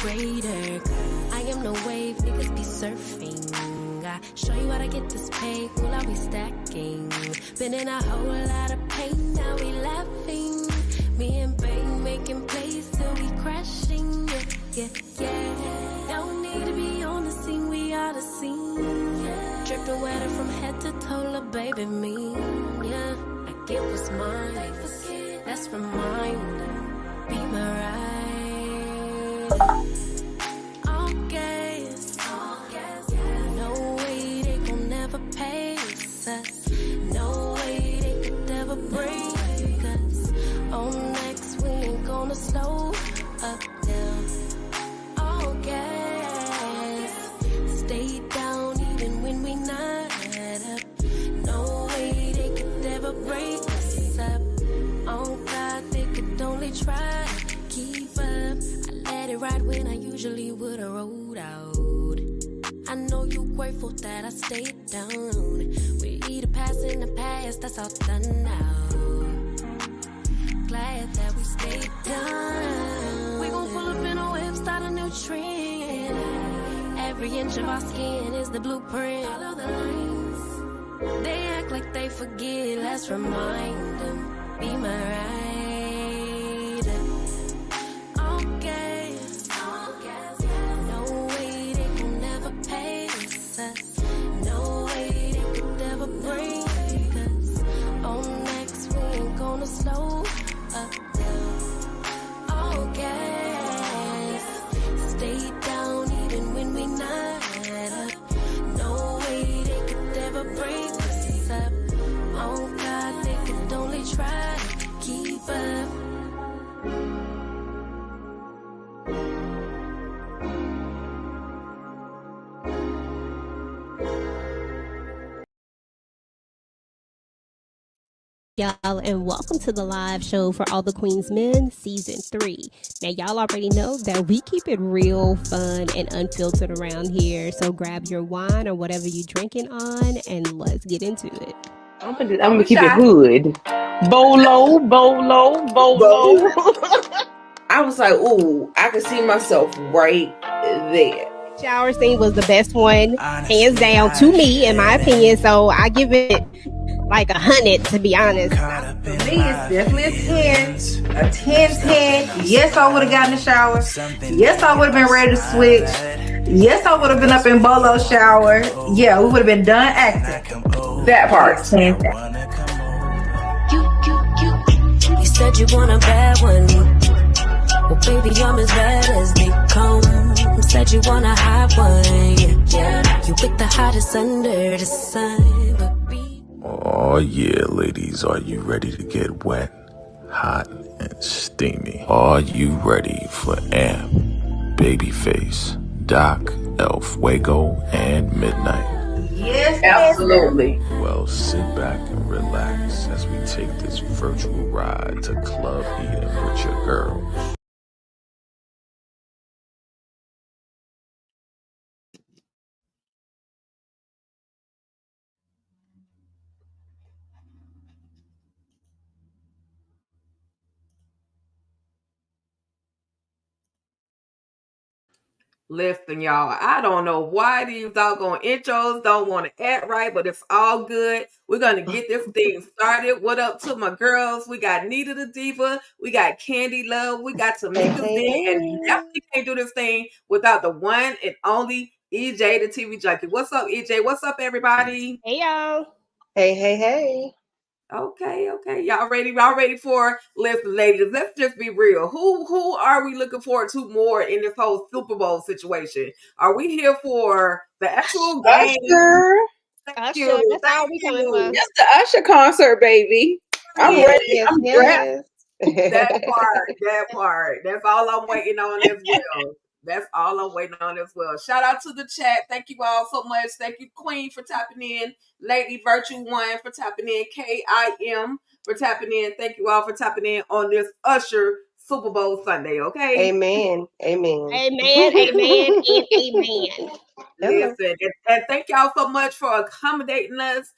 greater. I am no wave, niggas be surfing. I show you how to get this pay, will I be stacking? Been in a whole lot of pain, now we laughing. Me and Bang making plays till we crashing. Yeah. Don't need to be on the scene, we are the scene. Yeah. Dripping wetter from head to toe, lil' baby me. Yeah, I get what's mine. Let's remind. Be my ride. All gas. No way they gon' never pace us. No way they could ever break us. On next, we ain't gonna slow up now. All gas. Stay down even when we not up. No way they could ever break us up. Oh God, they could only try to keep up. I let it ride when I usually would've rolled out. I know you grateful that I stayed down. We either pass in the past, that's all done now. Glad that we stayed down. We gon' pull up in a whip, start a new trend. Every inch of our skin is the blueprint. Follow the lines. They act like they forget, let's remind them. Be my ride. All gas. No way they can never pace us. No way they could ever break us. On next, we ain't gonna slow up now. All gas. Stay down even when we not up. No way they could ever break us up. Oh God, they could only try to keep up. Y'all, and welcome to the live show for All the Queens Men season 3. Now y'all already know that we keep it real fun and unfiltered around here, so grab your wine or whatever you drinking on and let's get into it. I'm gonna keep it hood. Bolo. I was like, ooh, I could see myself right there. Shower scene was the best one, hands down, to me, in my opinion, so I give it like 100, to be honest. For me, it's definitely a 10. A 10. Yes, I would have gotten a shower. Yes, I would have been ready to switch. Yes, I would have been up in Bolo's shower. Yeah, we would have been done acting. That part. You said you want a bad one. Well, baby, I'm as bad as they come. Said you want a hot one. Yeah, you with the hottest under the sun. But be Oh yeah, ladies, are you ready to get wet, hot, and steamy? Are you ready for Amp, Babyface, Doc, El Fuego, and Midnight? Yes, Absolutely. Well, sit back and relax as we take this virtual ride to Club Eden with your girls. Listen, y'all, I don't know why these doggone intros don't want to act right, but it's all good. We're going to get this thing started. What up to my girls? We got Nita the Diva. We got Candy Love. We got Tamika's Day. And you definitely can't do this thing without the one and only EJ, the TV junkie. What's up, EJ? What's up, everybody? Hey, y'all. Hey. Okay. Y'all ready for, listen, ladies, let's just be real. Who are we looking forward to more in this whole Super Bowl situation? Are we here for the actual game? Usher, that's all we coming for. That's the Usher concert, baby. I'm ready. I'm yes. That part. That's all I'm waiting on as well. Shout out to the chat. Thank you all so much. Thank you, Queen, for tapping in. Lady Virtue 1 for tapping in. KIM for tapping in. Thank you all for tapping in on this Usher Super Bowl Sunday, okay? Amen. Listen, and thank y'all so much for accommodating us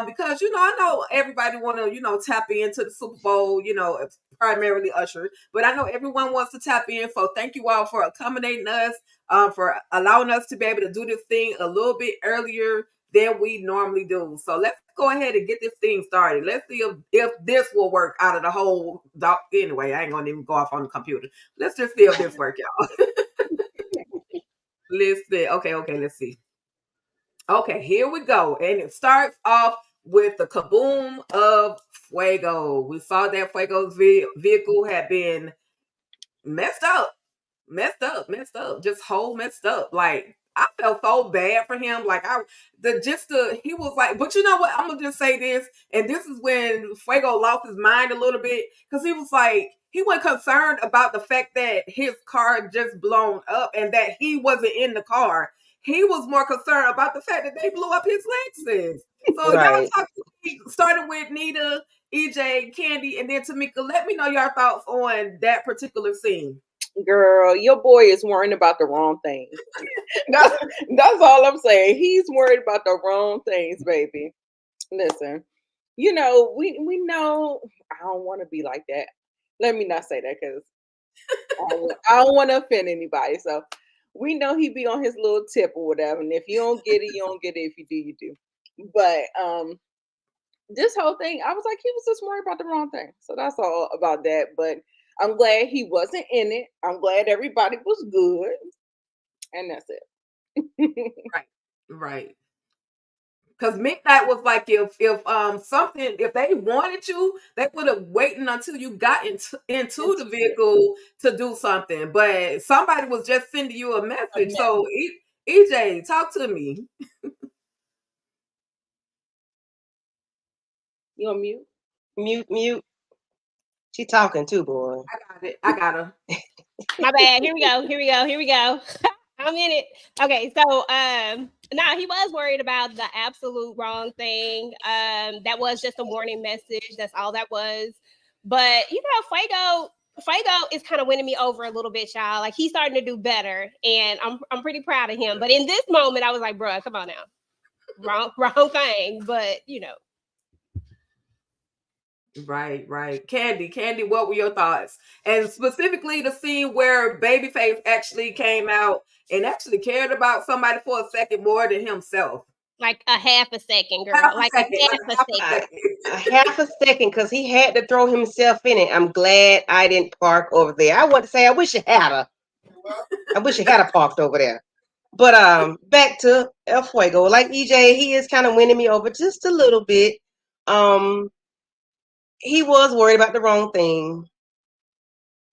Because I know everybody want to tap into the Super Bowl, it's primarily Usher, but I know everyone wants to tap in. So thank you all for accommodating us, for allowing us to be able to do this thing a little bit earlier than we normally do. So let's go ahead and get this thing started. Let's see if this will work out of the whole doc. Anyway, I ain't gonna even go off on the computer. Let's just see if this work, y'all. Let's see. Okay, let's see. Okay, here we go. And it starts off with the kaboom of Fuego. We saw that Fuego's vehicle had been messed up, messed up, just whole messed up. Like I felt so bad for him. Like he was like, but you know what? I'm gonna just say this, and this is when Fuego lost his mind a little bit because he was like, he wasn't concerned about the fact that his car just blown up and that he wasn't in the car. He was more concerned about the fact that they blew up his Lexus. So y'all Right. talk to me, starting with Nita, EJ, Candy, and then Tamika. Let me know your thoughts on that particular scene. Girl, your boy is worrying about the wrong things. that's, that's all I'm saying. He's worried about the wrong things, baby. Listen, we know I don't want to be like that. Let me not say that because I don't want to offend anybody. So we know he be on his little tip or whatever. And if you don't get it, you don't get it. If you do, you do. But this whole thing, I was like, he was just worried about the wrong thing. So that's all about that. But I'm glad he wasn't in it. I'm glad everybody was good. And that's it. Right, right. Because Midnight was like, if they wanted you, they would have waited until you got into the vehicle to do something. But somebody was just sending you a message. So EJ, talk to me. You on mute? Mute. She talking too, boy. I got it. I got her. My bad. Here we go. I'm in it. Okay, so now he was worried about the absolute wrong thing. That was just a warning message. That's all that was. But Fuego is kind of winning me over a little bit, y'all. Like he's starting to do better, and I'm pretty proud of him. But in this moment, I was like, bruh, come on now. Wrong thing. But Right. Candy, what were your thoughts? And specifically the scene where Babyface actually came out and actually cared about somebody for a second more than himself. like a half a second, girl. Half a Like second, a half a second. A half a second because he had to throw himself in it. I'm glad I didn't park over there. I want to say I wish you had a. I wish you had a parked over there. But back to El Fuego. Like EJ, he is kind of winning me over just a little bit. He was worried about the wrong thing.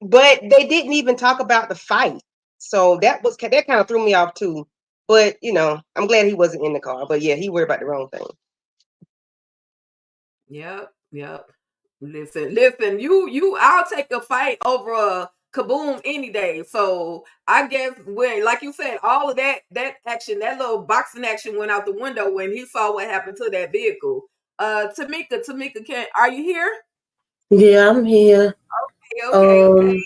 But they didn't even talk about the fight. So that kind of threw me off too. But I'm glad he wasn't in the car. But yeah, he worried about the wrong thing. Yep. Listen, I'll take a fight over a kaboom any day. So I guess when, like you said, all of that action, that little boxing action went out the window when he saw what happened to that vehicle. Tamika, are you here? Yeah, I'm here. Okay.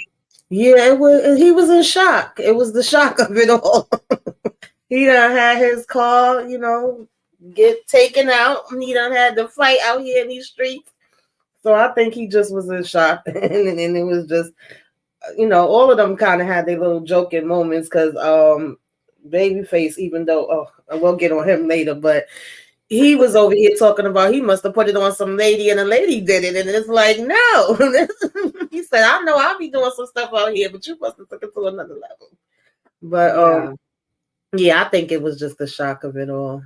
Yeah, he was in shock. It was the shock of it all. He done had his car, get taken out. He done had to fight out here in these streets. So I think he just was in shock. and it was just, all of them kind of had their little joking moments because Babyface, even though, we'll get on him later, but he was over here talking about he must have put it on some lady and a lady did it. And it's like, no. He said, I know I'll be doing some stuff out here, but you must have took it to another level. But yeah, I think it was just the shock of it all.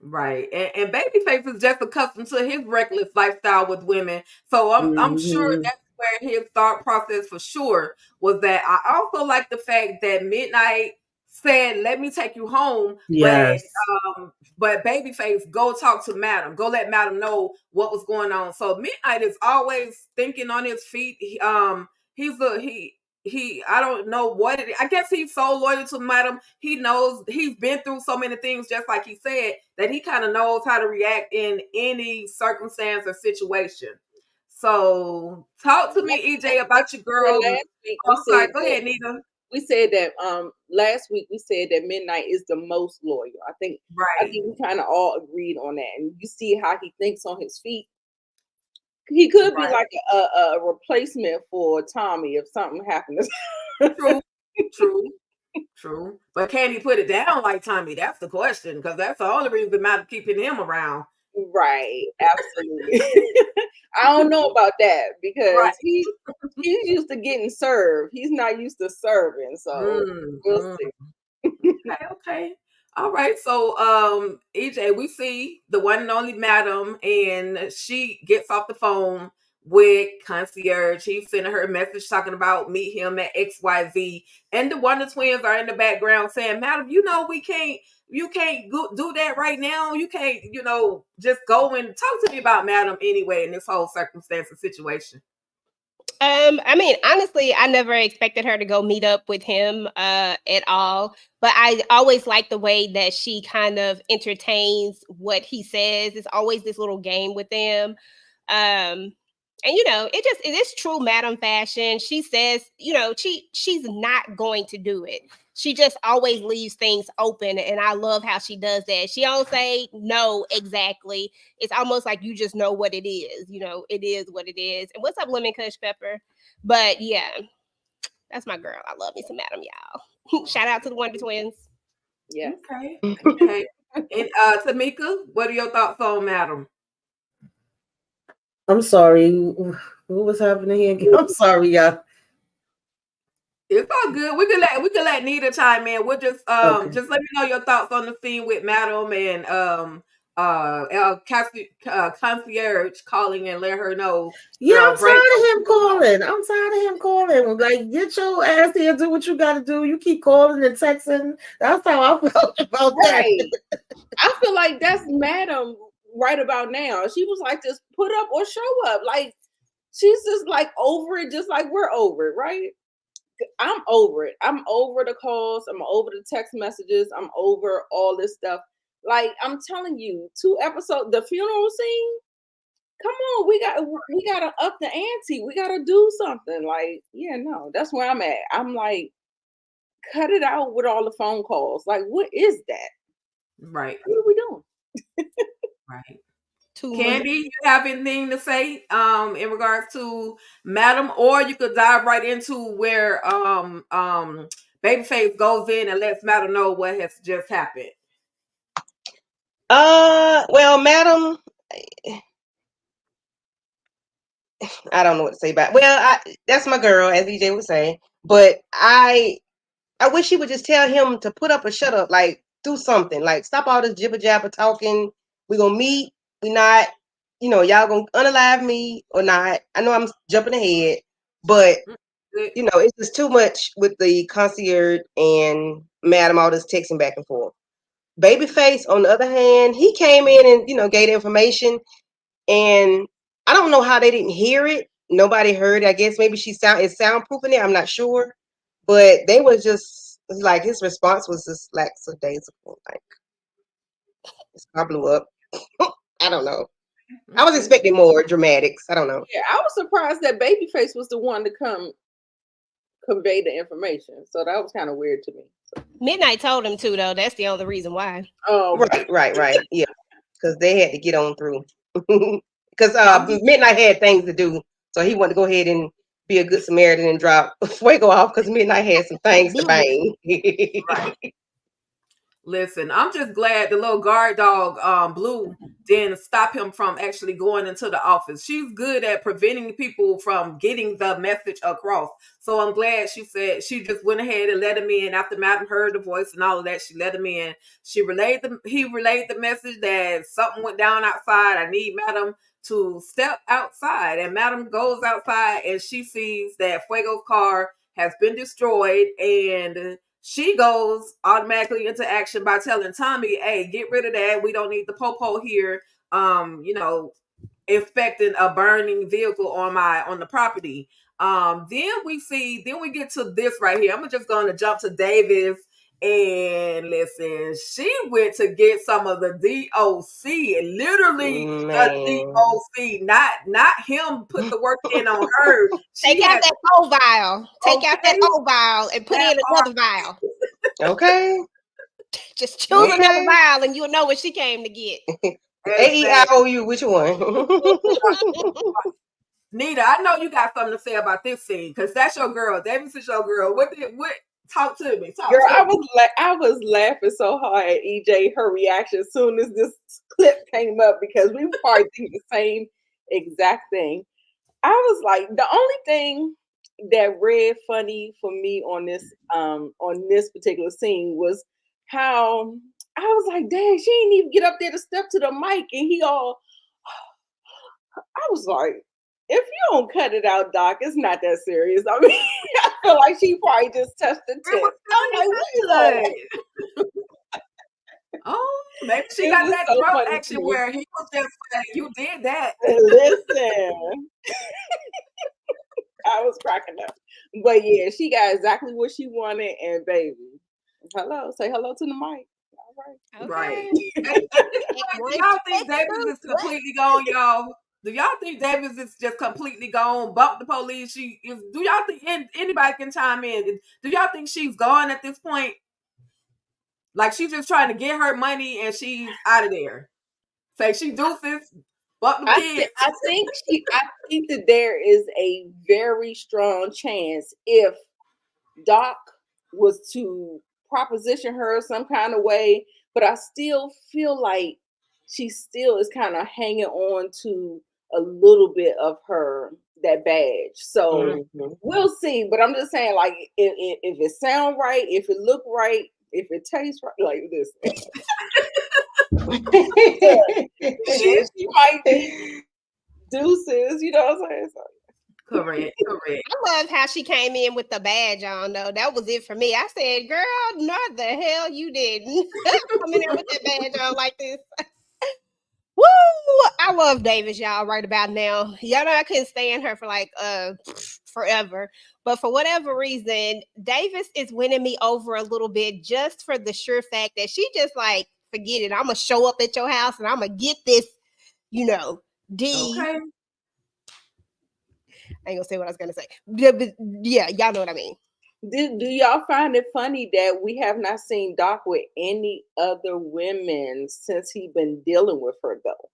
Right. And Babyface is just accustomed to his reckless lifestyle with women. So I'm sure that's where his thought process for sure was that. I also like the fact that Midnight said, let me take you home. Yes. But Babyface, go talk to Madam. Go let Madam know what was going on. So Midnight is always thinking on his feet. I don't know what I guess he's so loyal to Madam. He knows he's been through so many things, just like he said, that he kind of knows how to react in any circumstance or situation. So talk to me, EJ, about your girls. I'm sorry, go ahead, Nita. we said that last week we said that Midnight is the most loyal. I think we kind of all agreed on that. And you see how he thinks on his feet. He could be like a replacement for Tommy if something happens. True. But can he put it down like Tommy? That's the question, because that's the only reason matter keeping him around. Right, absolutely. I don't know about that because he's used to getting served. He's not used to serving, so we'll see. Okay. All right. So EJ, we see the one and only Madam, and she gets off the phone with concierge. He's sending her a message talking about meet him at XYZ. And the Wonder Twins are in the background saying, Madam, you can't do that right now. You can't, just go and talk to me about Madam anyway in this whole circumstance and situation. I mean, honestly, I never expected her to go meet up with him at all. But I always like the way that she kind of entertains what he says. It's always this little game with them. And it is true Madam fashion. She says, she's not going to do it. She just always leaves things open, and I love how she does that. She don't say no exactly. It's almost like you just know what it is. It is what it is. And what's up, Lemon Kush Pepper? But yeah, that's my girl. I love me some Madam, y'all. Shout out to the Wonder Twins. Yeah. Okay. And Tamika, what are your thoughts on Madam? I'm sorry. What was happening here again? I'm sorry, y'all. It's all good. We can let Nita chime in. We'll just just let me know your thoughts on the scene with Madam and concierge calling and let her know. Yeah, I'm tired of him calling. Like, get your ass here, do what you gotta do. You keep calling and texting. That's how I felt about that. I feel like that's Madam right about now. She was like, just put up or show up. Like, she's just like over it, just like we're over it, right? I'm over it. I'm over the calls. I'm over the text messages. I'm over all this stuff. Like, I'm telling you, 2 episodes, the funeral scene. Come on, we gotta up the ante. We gotta do something. Like, yeah, no, that's where I'm at. I'm like, cut it out with all the phone calls. Like, what is that? Right. What are we doing? Right. Candy, you have anything to say in regards to Madam, or you could dive right into where Babyface goes in and lets Madam know what has just happened. Well, Madam, I don't know what to say about it. Well, that's my girl, as EJ would say. But I wish she would just tell him to put up or shut up, like do something, like stop all this jibber jabber talking. We gonna meet. We not, y'all gonna unalive me or not. I know I'm jumping ahead, but it's just too much with the concierge and Madam, all this texting back and forth. Babyface, on the other hand, he came in and gave the information, and I don't know how they didn't hear it. Nobody heard it. I guess maybe it's soundproofing it. I'm not sure, but they was just like, his response was just lackadaisical. Like, his car blew up. I don't know. I was expecting more dramatics. I don't know. Yeah, I was surprised that Babyface was the one to come convey the information. So that was kind of weird to me. Midnight told him to, though. That's the only reason why. Oh, right. Yeah, because they had to get on through. Because Midnight had things to do, so he wanted to go ahead and be a good Samaritan and drop Fuego off because Midnight had some things to bang. Right. Listen, I'm just glad the little guard dog, Blue, didn't stop him from actually going into the office. She's good at preventing people from getting the message across. So I'm glad she said she just went ahead and let him in after Madam heard the voice and all of that. She let him in. He relayed the message that something went down outside. I need Madam to step outside. And Madam goes outside and she sees that Fuego's car has been destroyed, and she goes automatically into action by telling Tommy, hey, get rid of that. We don't need the popo here. Inspecting a burning vehicle on the property. Then we get to this right here. I'm just going to jump to Davis And listen, she went to get some of the DOC, and literally the DOC, not him put the work in on her. Take out that old vial. Take out that old vial and put in another vial. Okay. Just choose another vial and you'll know what she came to get. AEIOU, which one? Nita, I know you got something to say about this scene because that's your girl. Davis is your girl. What talk to me? Girl, I was laughing so hard at EJ, her reaction as soon as this clip came up because we probably think the same exact thing. I was like, the only thing that read funny for me on this particular scene was how I was like, dang, she didn't even get up there to step to the mic, and I was like, if you don't cut it out, Doc, it's not that serious. I mean, I feel like she probably just touched the tip. I'm like, oh, maybe she got that throat action where he was just like, you did that. Listen. I was cracking up. But yeah, she got exactly what she wanted, and baby, say hello to the mic. All right. Okay. Do y'all think Davis is completely gone, y'all? Do y'all think Davis is just completely gone? Bump the police. Do y'all think anybody can chime in? Do y'all think she's gone at this point? Like she's just trying to get her money and she's out of there. Say she deuces. Bump the kids. I think that there is a very strong chance if Doc was to proposition her some kind of way, but I still feel like she still is kind of hanging on to a little bit of that badge. So we'll see. But I'm just saying, like, if it sound right, if it look right, if it tastes right, like this. she might be deuces, you know what I'm saying? So, Correct. I love how she came in with the badge on, though. That was it for me. I said, girl, no, the hell you didn't. Come in there with that badge on like this. Woo! I love Davis, y'all, right about now. Y'all know I couldn't stand her for like forever. But for whatever reason, Davis is winning me over a little bit just for the sure fact that she just like, forget it. I'm going to show up at your house and I'm going to get this, D. Okay. I ain't gonna say what I was gonna say. Yeah, y'all know what I mean. Do y'all find it funny that we have not seen Doc with any other women since he been dealing with her though?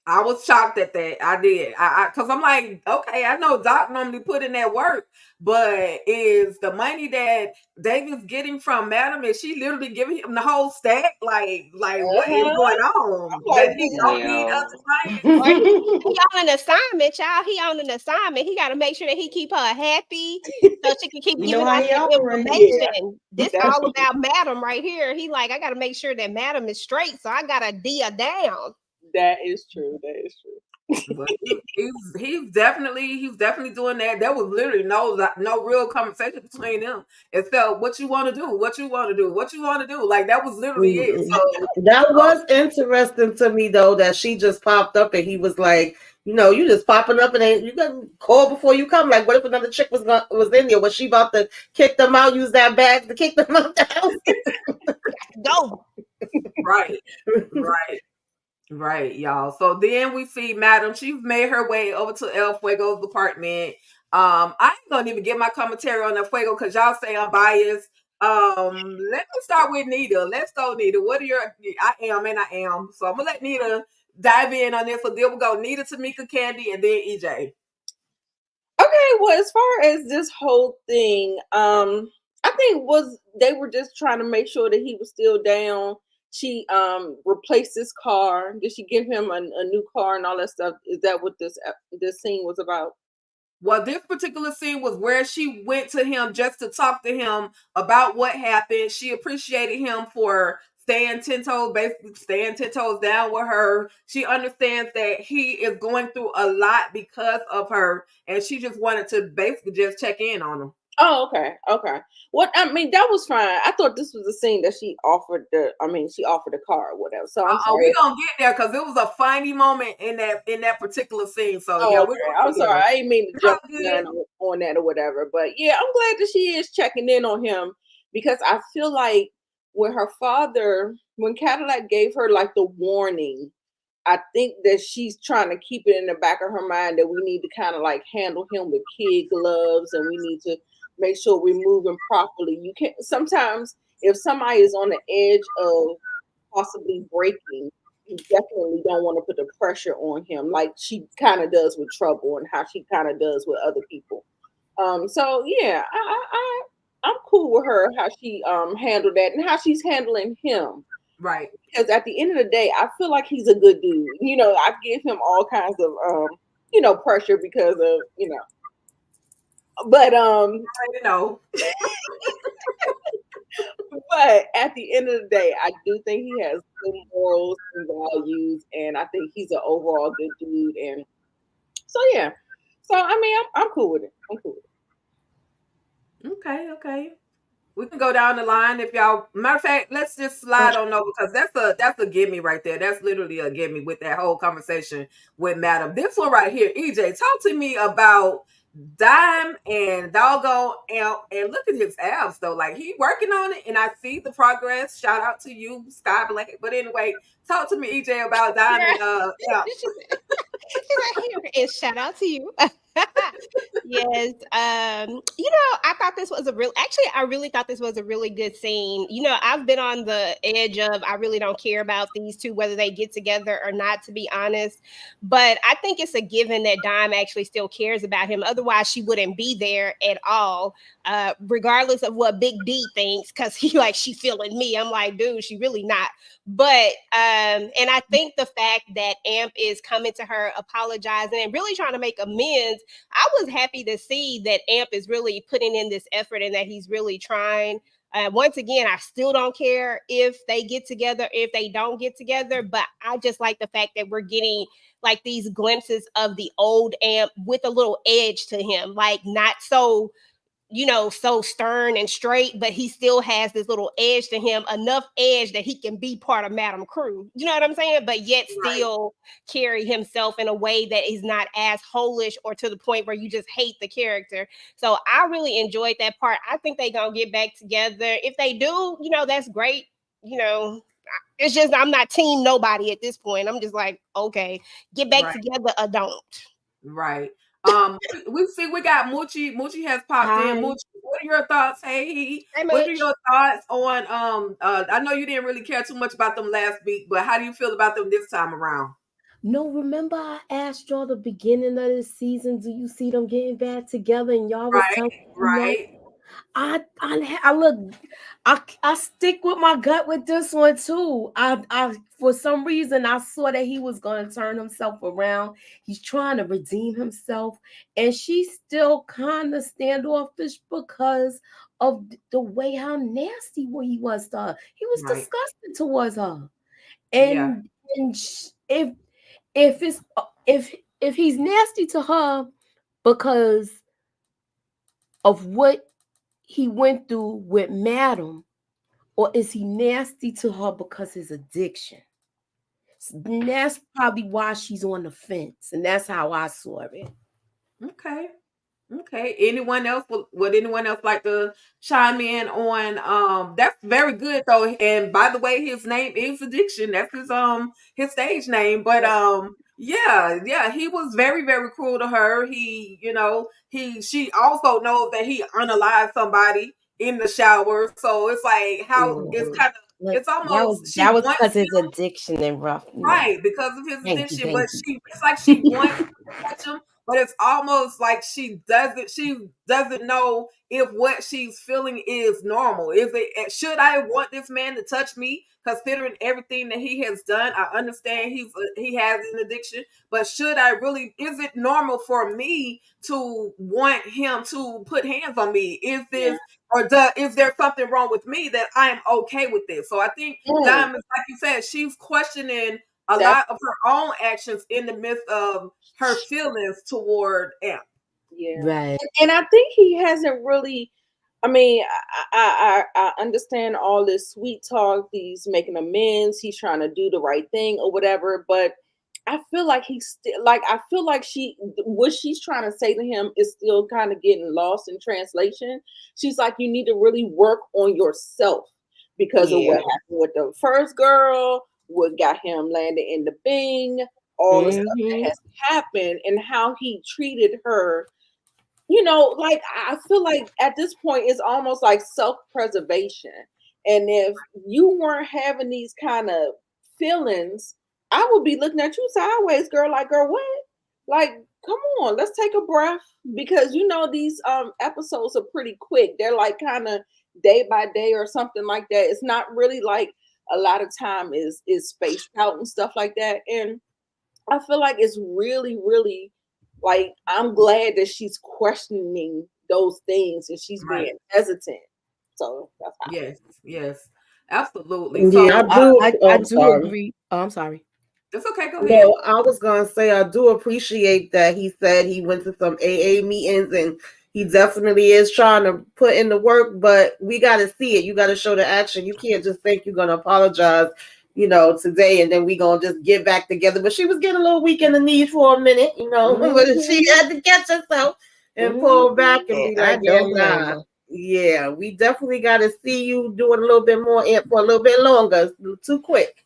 I was shocked at that. I did. Because I'm like, okay, I know Doc normally put in that work, but is the money that David's getting from Madam, is she literally giving him the whole stack? Like what is going on? That he don't need other clients? He on an assignment, y'all. He on an assignment. He got to make sure that he keep her happy so she can keep giving out that information. This all about Madam right here. He like, I got to make sure that Madam is straight, so I got to D her down. That is true. But he's definitely doing that. There was literally no real conversation between them. It felt what you want to do. Like that was literally it. So that was interesting to me though, that she just popped up and he was like, you just popping up and you got to call before you come. Like, what if another chick was in there? Was she about to kick them out? Use that bag to kick them out the house? Go. Right, y'all. So then we see Madam. She's made her way over to El Fuego's apartment. I ain't gonna even get my commentary on El Fuego because y'all say I'm biased. Let me start with Nita. Let's go, Nita. What are your? I am. So I'm gonna let Nita dive in on this. So then we'll go Nita, Tamika, Candy, and then EJ. Okay, well, as far as this whole thing, I think they were just trying to make sure that he was still down. She replaced his car. Did she give him a new car and all that stuff? Is that what this scene was about? Well, this particular scene was where she went to him just to talk to him about what happened. She appreciated him for staying 10 toes down with her. She understands that he is going through a lot because of her, and she just wanted to basically just check in on him. Oh, okay. What I mean, that was fine. I thought this was the scene that she offered the car or whatever. So I'm sorry. We gonna get there because it was a funny moment in that particular scene. So I'm sorry. I didn't mean to jump on that or whatever. But yeah, I'm glad that she is checking in on him because I feel like when Cadillac gave her like the warning, I think that she's trying to keep it in the back of her mind that we need to kind of like handle him with kid gloves, and we need to make sure we're moving properly. You can't sometimes if somebody is on the edge of possibly breaking, you definitely don't want to put the pressure on him like she kind of does with Trouble and how she kind of does with other people. So yeah, I'm cool with her how she handled that and how she's handling him. Right. Because at the end of the day, I feel like he's a good dude. I give him all kinds of pressure because of but I know. but at the end of the day, I do think he has good morals and values, and I think he's an overall good dude. And so yeah, so I mean, I'm cool with it. I'm cool with it. Okay. We can go down the line if y'all. Matter of fact, let's just slide on over because that's a gimme right there. That's literally a gimme with that whole conversation with Madam. This one right here, EJ, talk to me about Dime and doggone Amp, and look at his abs though. Like he working on it, and I see the progress. Shout out to you, Sky Black. But anyway, talk to me, EJ, about Dime and Amp. Here is shout out to you. Yes. I thought this was I really thought this was a really good scene. I've been on the edge of I really don't care about these two, whether they get together or not, to be honest. But I think it's a given that Dime actually still cares about him. Otherwise, she wouldn't be there at all. Regardless of what Big D thinks, because she feeling me. I'm like, dude, she really not. But and I think the fact that Amp is coming to her, apologizing, and really trying to make amends, I was happy to see that Amp is really putting in this effort and that he's really trying. Once again, I still don't care if they get together, if they don't get together, but I just like the fact that we're getting like these glimpses of the old Amp with a little edge to him, like not so so stern and straight, but he still has this little edge to him, enough edge that he can be part of Madam Crew. You know what I'm saying? But yet still carry himself in a way that is not as holish or to the point where you just hate the character. So I really enjoyed that part. I think they gonna get back together. If they do, that's great. It's just I'm not team nobody at this point. I'm just like, okay, get back together or don't. Right. We see we got Moochie. Moochie has popped in. Hi. Moochie, what are your thoughts? Hey, Hey, what are Mooch. your thoughts on I know you didn't really care too much about them last week, but how do you feel about them this time around? No, remember I asked y'all the beginning of this season, do you see them getting back together? And y'all was telling me no. Right. I look, I stick with my gut with this one too. I for some reason I saw that he was gonna turn himself around. He's trying to redeem himself, and she's still kind of standoffish because of the way how nasty he was to her. He was Right. disgusting towards her, Yeah. and if it's if he's nasty to her because of what he went through with Madam, or is he nasty to her because his addiction? And that's probably why she's on the fence, and that's how I saw it. Okay. Okay. Anyone else? Would anyone else like to chime in on? That's very good though. And by the way, his name is Addiction. That's his stage name. But yeah, he was very very cruel to her. She also knows that he unalived somebody in the shower. So it's like how it's kind of Like, it's almost she that was wants because his addiction and rough. right because of his Thank you, addiction, thank but you. it's like she wants to touch him, but it's almost like she doesn't know if what she's feeling is normal. Is it should I want this man to touch me considering everything that he has done? I understand he has an addiction, but should I really, is it normal for me to want him to put hands on me? Is this is there something wrong with me that I am okay with this? So I think Diamond, like you said, she's questioning a lot of her own actions in the midst of her feelings toward Amp. Yeah. Right. And I think he hasn't really. I mean, I understand all this sweet talk. He's making amends. He's trying to do the right thing or whatever. But I feel like he's still like I feel like what she's trying to say to him is still kind of getting lost in translation. She's like, you need to really work on yourself because of what happened with the first girl, what got him landed in the Bing, all the stuff that has happened, and how he treated her. You know, like I feel like at this point it's almost like self-preservation. And if you weren't having these kind of feelings, I would be looking at you sideways, girl, like, girl, what? Like, come on, let's take a breath. Because you know these episodes are pretty quick. They're like kind of day by day or something like that. It's not really like a lot of time is spaced out and stuff like that. And I feel like it's really, really like I'm glad that she's questioning those things and she's Right. being hesitant. So that's how. Yes, absolutely. Yeah, So I do. I I'm do sorry. agree. Oh, I'm sorry. it's okay. Go ahead. No, I was gonna say I do appreciate that he said he went to some AA meetings and he definitely is trying to put in the work, but we gotta see it. You gotta show the action. You can't just think you're gonna apologize, today and then we gonna just get back together. But she was getting a little weak in the knees for a minute, but she had to catch herself and pull back and be I like, yeah, don't blame nah. her. Yeah, we definitely gotta see you doing a little bit more for a little bit longer. It's too quick.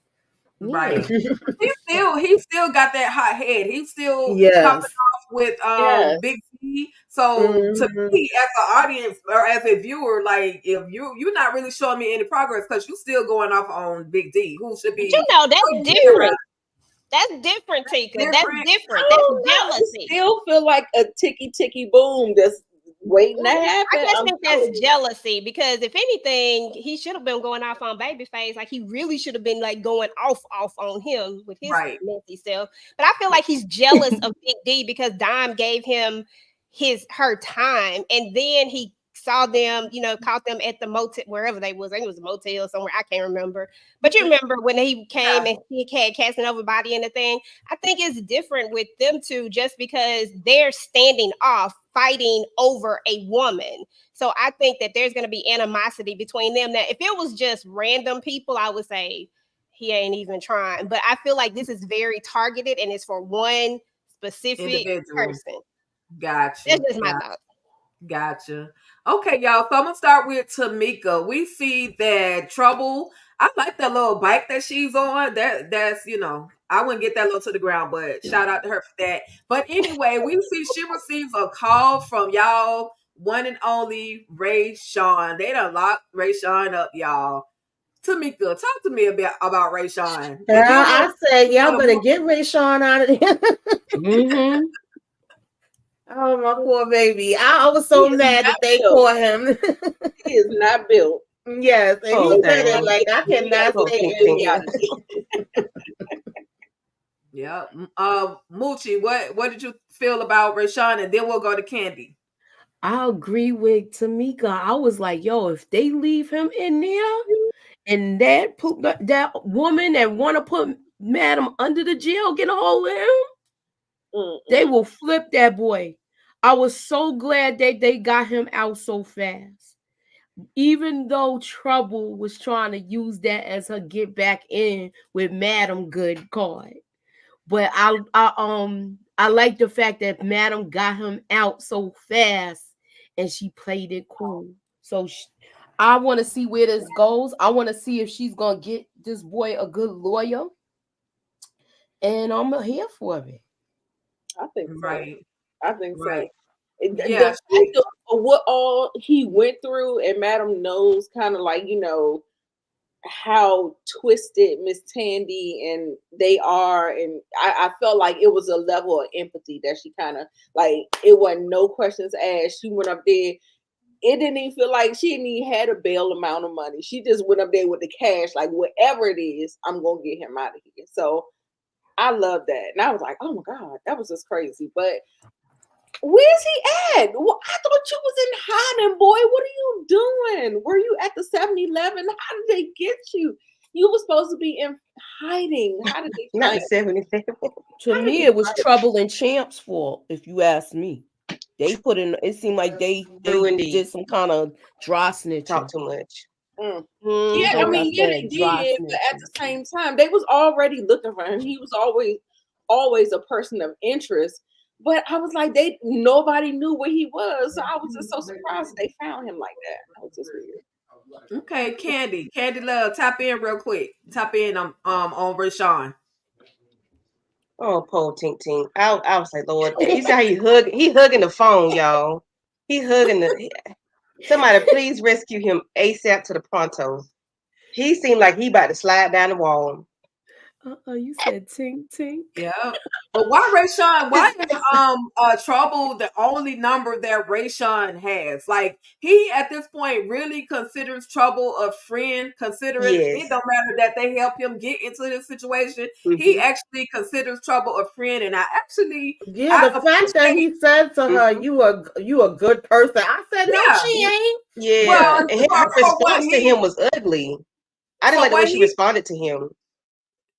Right. He still got that hot head. He's still popping Yes. off with Yes. Big D. So to Mhm. me, as an audience or as a viewer, like if you're not really showing me any progress because you still going off on Big D, who should But you be know that's way different. That's different, Tika. That's different. different. I That's don't know. I jealousy. still feel like a ticky boom that's waiting to I happen. just I'm think telling that's you. jealousy because if anything, he should have been going off on Babyface. Like he really should have been like going off on him with his Right. messy self. But I feel like he's jealous of Big D because Dime gave him her time, and then he saw them, caught them at the motel wherever they was. I think it was a motel somewhere. I can't remember. But you remember when he came and he had casting over body and the thing. I think it's different with them two just because they're standing off fighting over a woman. So I think that there's going to be animosity between them. That if it was just random people, I would say he ain't even trying. But I feel like this is very targeted and it's for one specific Individual. person. Gotcha. That's just my thought. Gotcha. Okay, y'all. So I'm gonna start with Tamika. We see that Trouble. I like that little bike that she's on. That's I wouldn't get that low to the ground, but shout out to her for that. But anyway, we see she receives a call from y'all one and only Ray Sean. They done locked Ray Sean up, y'all. Tamika, talk to me about Ray Sean. Girl, And then I said y'all better get Ray Sean out of there. Mm-hmm. Oh, my poor baby. I was so mad that they caught him. He is not built. Yes, and Oh, he said it damn. like I cannot Oh, stay Pink in Pink. here. Yeah. Moochie, what did you feel about Rayshawn? And then we'll go to Candy. I agree with Tamika. I was like, yo, if they leave him in there and that woman that want to put Madam under the jail get a hold of him, they will flip that boy. I was so glad that they got him out so fast. Even though Trouble was trying to use that as her get back in with Madam Good card. But I like the fact that Madam got him out so fast and she played it cool. So I want to see where this goes. I want to see if she's gonna get this boy a good lawyer, and I'm here for it. I think so. Right. I think so. Yeah. The fact of what all he went through, and Madam knows kind of like how twisted Miss Tandy and they are, and I felt like it was a level of empathy that she kind of like. It wasn't no questions asked. She went up there. It didn't even feel like she didn't even had a bail amount of money. She just went up there with the cash, like whatever it is, I'm gonna get him out of here. So I love that, and I was like, oh my god, that was just crazy. But where's he at? Well, I thought you was in hiding, boy. What are you doing? Were you at the 7-Eleven? How did they get you? You were supposed to be in hiding. How did they Not find the 77. To me, it was Trouble and Champ's fault, if you ask me. They put in. It seemed like they indeed. did some kind of dry snitching. Talk too much. Yeah, I mean, yeah, they did, but at the same time, they was already looking for him. He was always always a person of interest. But I was like, nobody knew where he was. So I was just so surprised they found him like that. That was just weird. Okay, Candy Love, tap in real quick. Tap in on Rashawn. Oh, poor Tink Tink. I was like, Lord, you see how he hugging the phone, y'all. He hugging somebody please rescue him ASAP to the pronto. He seemed like he about to slide down the wall. You said tink tink. Yeah. But why is Trouble the only number that Rayshawn has? Like, he at this point really considers Trouble a friend, considering it don't matter that they help him get into this situation. He actually considers Trouble a friend, and the fact that he said to her, you a good person. I said, no, she ain't. Yeah. Well, and her response to him was ugly. I didn't like the way she responded to him.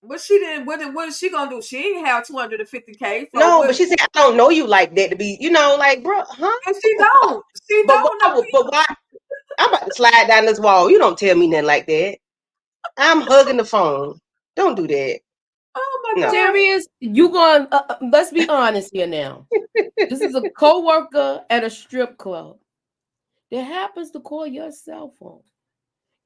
But she didn't. What is she gonna do? She didn't have $250K. So no, but she said, "I don't know you like that to be, like, bro, huh?" And she don't. She don't know. But why? I'm about to slide down this wall. You don't tell me nothing like that. I'm hugging the phone. Don't do that. Oh my God. Serious? You going? Let's be honest here now. This is a co-worker at a strip club that happens to call your cell phone,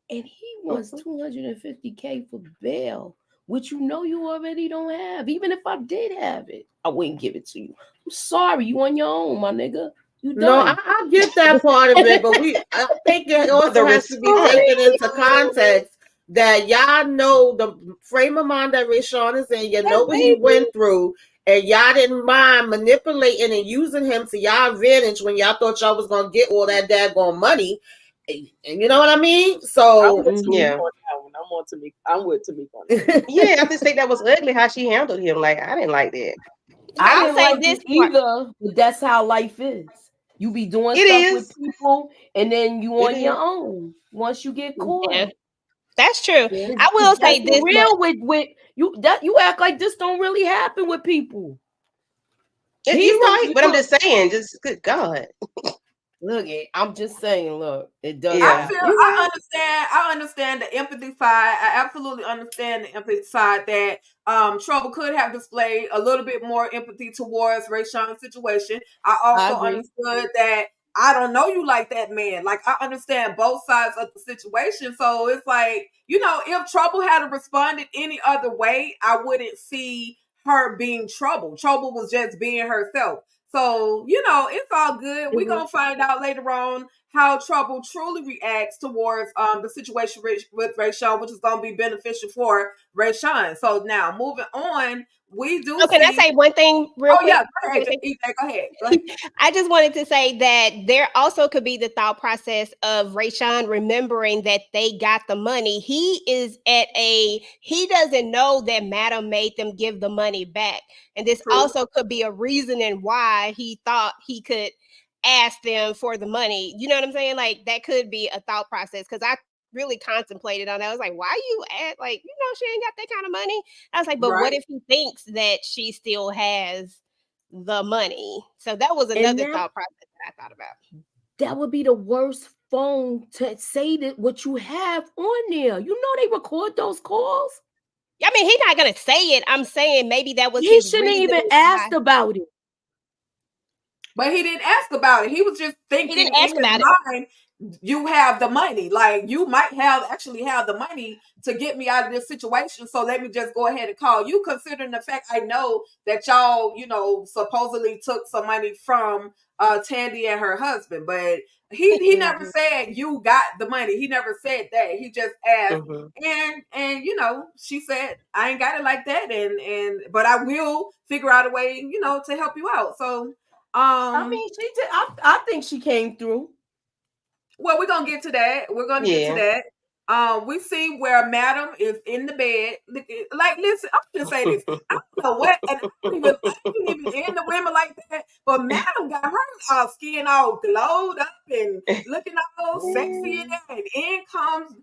and he wants $250K for bail, which you already don't have. Even if I did have it, I wouldn't give it to you. I'm sorry, you on your own, my nigga. You done. No, I get that part of it, but I think it also has to be taken into context that y'all know the frame of mind that Rashawn is in. You know what he went through, and y'all didn't mind manipulating and using him to y'all advantage when y'all thought y'all was gonna get all that daggone money. And you know what I mean? So I'm with Tamika on that. Yeah, I just think that was ugly how she handled him. Like, I didn't like that. I didn't like this either, but that's how life is. You be doing stuff with people, and then you on your own once you get caught. Yeah. That's true. I will say this: real with you, that you act like this don't really happen with people. You're right, but I'm just saying, just good God. Look, I'm just saying. Look, it does. I understand the empathy side. I absolutely understand the empathy side that Trouble could have displayed a little bit more empathy towards Rayshawn's situation. I also understood that I don't know you like that, man. Like, I understand both sides of the situation. So it's like, if Trouble had responded any other way, I wouldn't see her being Trouble. Trouble was just being herself. So, it's all good. We're going to find out later on how Trouble truly reacts towards the situation with Rayshawn, which is going to be beneficial for Rayshawn. So now, moving on, we do Can I say one thing real quick? Yeah, go ahead. I just wanted to say that there also could be the thought process of Rayshawn remembering that they got the money. He doesn't know that Madam made them give the money back. And this also could be a reasoning why he thought he could ask them for the money. You know what I'm saying? Like, that could be a thought process, because I really contemplated on that. I was like, why you at, like, she ain't got that kind of money. I was like, but what if he thinks that she still has the money? So that was another thought process that I thought about. That would be the worst phone to say that what you have on there. They record those calls. I mean, he's not gonna say it. I'm saying maybe that was he shouldn't even asked about it. But he didn't ask about it. He was just thinking in his mind, you have the money. Like, you might actually have the money to get me out of this situation. So let me just go ahead and call you, considering the fact I know that y'all, supposedly took some money from Tandy and her husband. But he never said you got the money. He never said that. He just asked. And she said, I ain't got it like that. But I will figure out a way, to help you out. So I mean, she did. I think she came through. Well, we're gonna get to that. We're gonna get to that. We see where Madam is in the bed. Like, listen, I'm gonna say this. I don't know what, and I didn't even in the women like that. But Madam got her skin all glowed up and looking all sexy and that. And in comes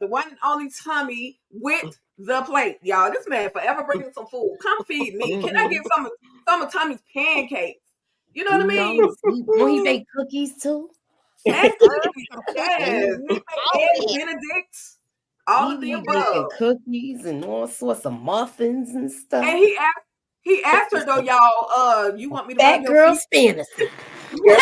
the one and only Tommy with the plate, y'all. This man forever bringing some food. Come feed me. Can I get some of Tommy's pancakes? You know what I mean? Will he make cookies too? And cookies, yes. Eggs Benedicts, all of the above. Cookies and all sorts of muffins and stuff. And he asked He asked her though, y'all. You want me to That rub your girl's feet? fantasy. Girl,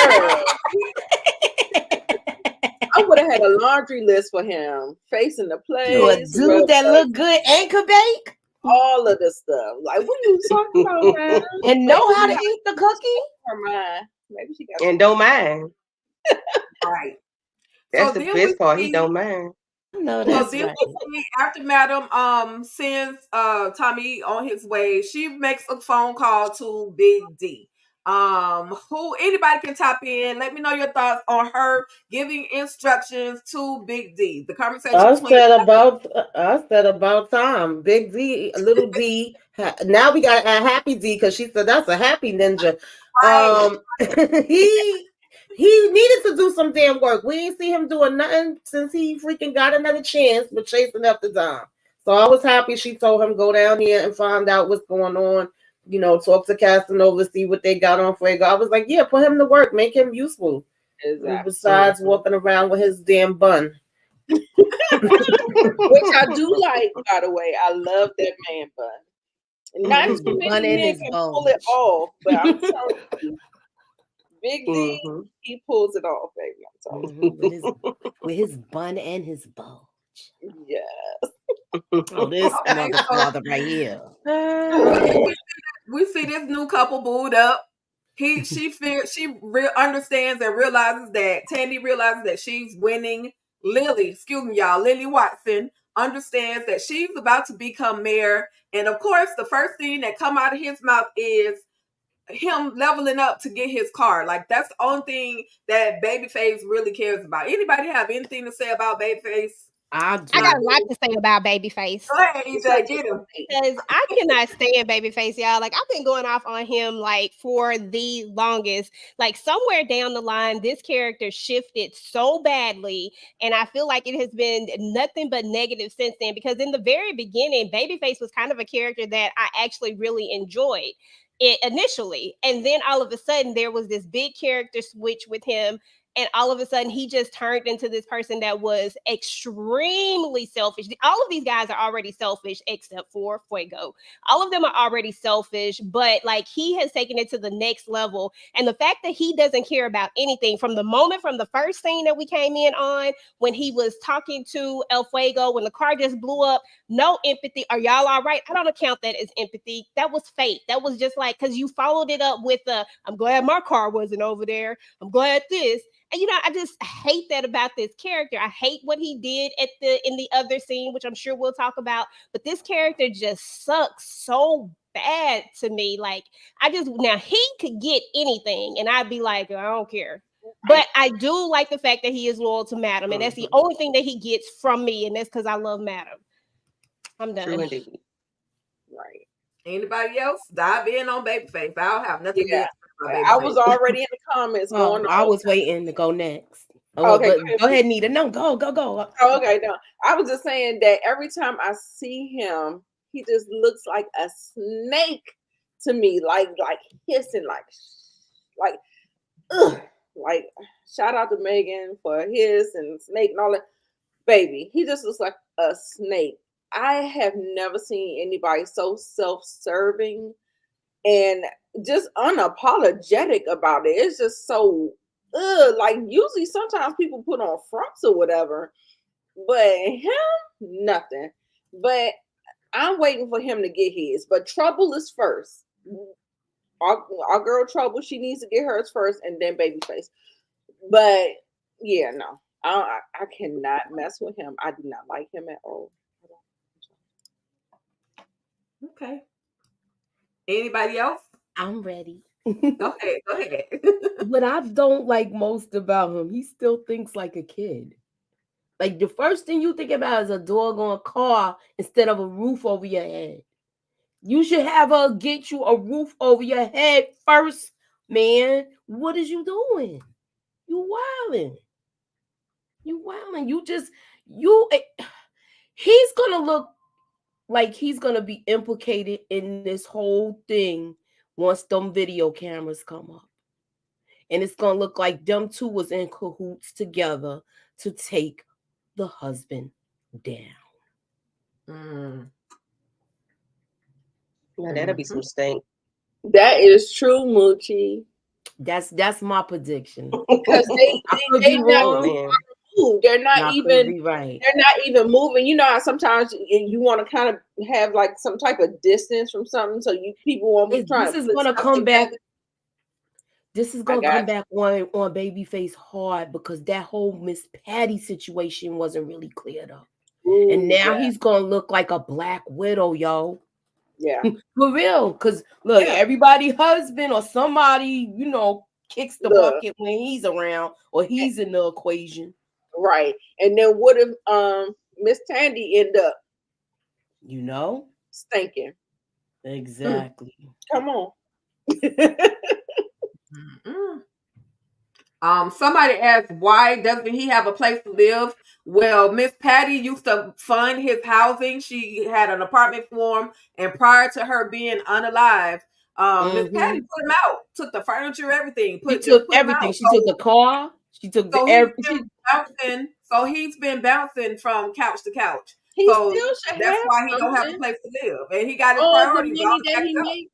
I would have had a laundry list for him, facing the To a place, dude that look good and could bake all of the stuff. Like, what are you talking about, man? and know how to eat the cookie. Her mind. Maybe she got And don't mind. Right. That's So the then we best part. He see. don't mind. No, So that's then right. we see after Madam sends Tommy on his way, she makes a phone call to Big D. Who anybody can tap in. Let me know your thoughts on her giving instructions to Big D. The conversation between I said about time. Big D, little D. Now we got a happy D because she said that's a happy ninja. right. He needed to do some damn work. We ain't see him doing nothing since he freaking got another chance but chasing up the dime. So I was happy she told him go down here and find out what's going on. You know, talk to Casanova, see what they got on Fuego. I was like, yeah, put him to work, make him useful. exactly. Besides walking around with his damn bun. Which I do like, by the way. I love that man bun. Not His too bun many and men his can pull it bulge. off, but I'm telling you, Big D, Mhm. he pulls it off, baby. I'm telling With his bun and his bulge. you. Yeah. Oh, this Okay, mother so father right here. we see this new couple booed up. She understands and realizes that Tandy realizes that she's winning. Lily Watson understands that she's about to become mayor, and of course, the first thing that come out of his mouth is him leveling up to get his car. Like that's the only thing that Babyface really cares about. Anybody have anything to say about Babyface? I got a lot to say about Babyface. Go ahead, EJ, get him. Because I cannot stand Babyface, y'all. Like, I've been going off on him, like, for the longest. Like, somewhere down the line, this character shifted so badly. And I feel like it has been nothing but negative since then. Because in the very beginning, Babyface was kind of a character that I actually really enjoyed it initially. And then all of a sudden, there was this big character switch with him. And all of a sudden, he just turned into this person that was extremely selfish. All of these guys are already selfish, except for Fuego. All of them are already selfish, but like he has taken it to the next level. And the fact that he doesn't care about anything from the first scene that we came in on, when he was talking to El Fuego, when the car just blew up, no empathy. Are y'all all right? I don't account that as empathy. That was fake. That was just like, because you followed it up with I'm glad my car wasn't over there. I'm glad this. And I just hate that about this character. I hate what he did in the other scene, which I'm sure we'll talk about. But this character just sucks so bad to me. Like now he could get anything, and I'd be like, I don't care. But I do like the fact that he is loyal to Madam, and that's the only thing that he gets from me, and that's because I love Madam. I'm done. True indeed. Right. Anybody else? Dive in on Babyface. I don't have nothing good to say about I Babyface. was already in the comments going I on. was waiting to go next. Oh, okay, but go ahead, Nita. No, go. Oh, okay, no. I was just saying that every time I see him, he just looks like a snake to me, like hissing, like, ugh. Like, shout out to Megan for his and snake and all that. Baby, he just looks like a snake. I have never seen anybody so self-serving and just unapologetic about it. It's just so like usually sometimes people put on fronts or whatever, but him, nothing. But I'm waiting for him to get his. But Trouble is first. Our girl Trouble, she needs to get hers first, and then Babyface. But yeah, no, I cannot mess with him. I do not like him at all. Okay. Anybody else? I'm ready. Go ahead. What I don't like most about him, he still thinks like a kid. Like the first thing you think about is a doggone car instead of a roof over your head. You should have her get you a roof over your head first, man. What is you doing? You wilding. He's gonna look like he's gonna be implicated in this whole thing once them video cameras come up. And it's gonna look like them two was in cahoots together to take the husband down. Now that'll be some stink. That is true, Moochie. That's my prediction. Because I could they be not wrong. Man. moved. They're not I could even be right. they're not even moving. You know how sometimes you want to kind of have like some type of distance from something, so people won't be trying This to is put gonna stuff come back. together. This is I gonna come got back on Babyface hard because that whole Miss Patty situation wasn't really cleared up. you. And Ooh, now he's gonna look like a Black Widow, yo. yeah. For real. Cause look, Yeah. everybody husband or somebody, kicks the Look, bucket when he's around or he's in the equation. right. And then what if Miss Tandy end up You know? stinking? Exactly. Come on. Mm-mm. Somebody asked, why doesn't he have a place to live? Well, Miss Patty used to fund his housing. She had an apartment for him, and prior to her being unalive, Miss Patty put him out, took the furniture, everything, She just took put him everything. out. She took the car. She took So the he's air. been bouncing. So he's been bouncing from couch to couch. He So still should that's have why he don't have a something. place to live, and he got his All the priorities all money that jacked he up. makes,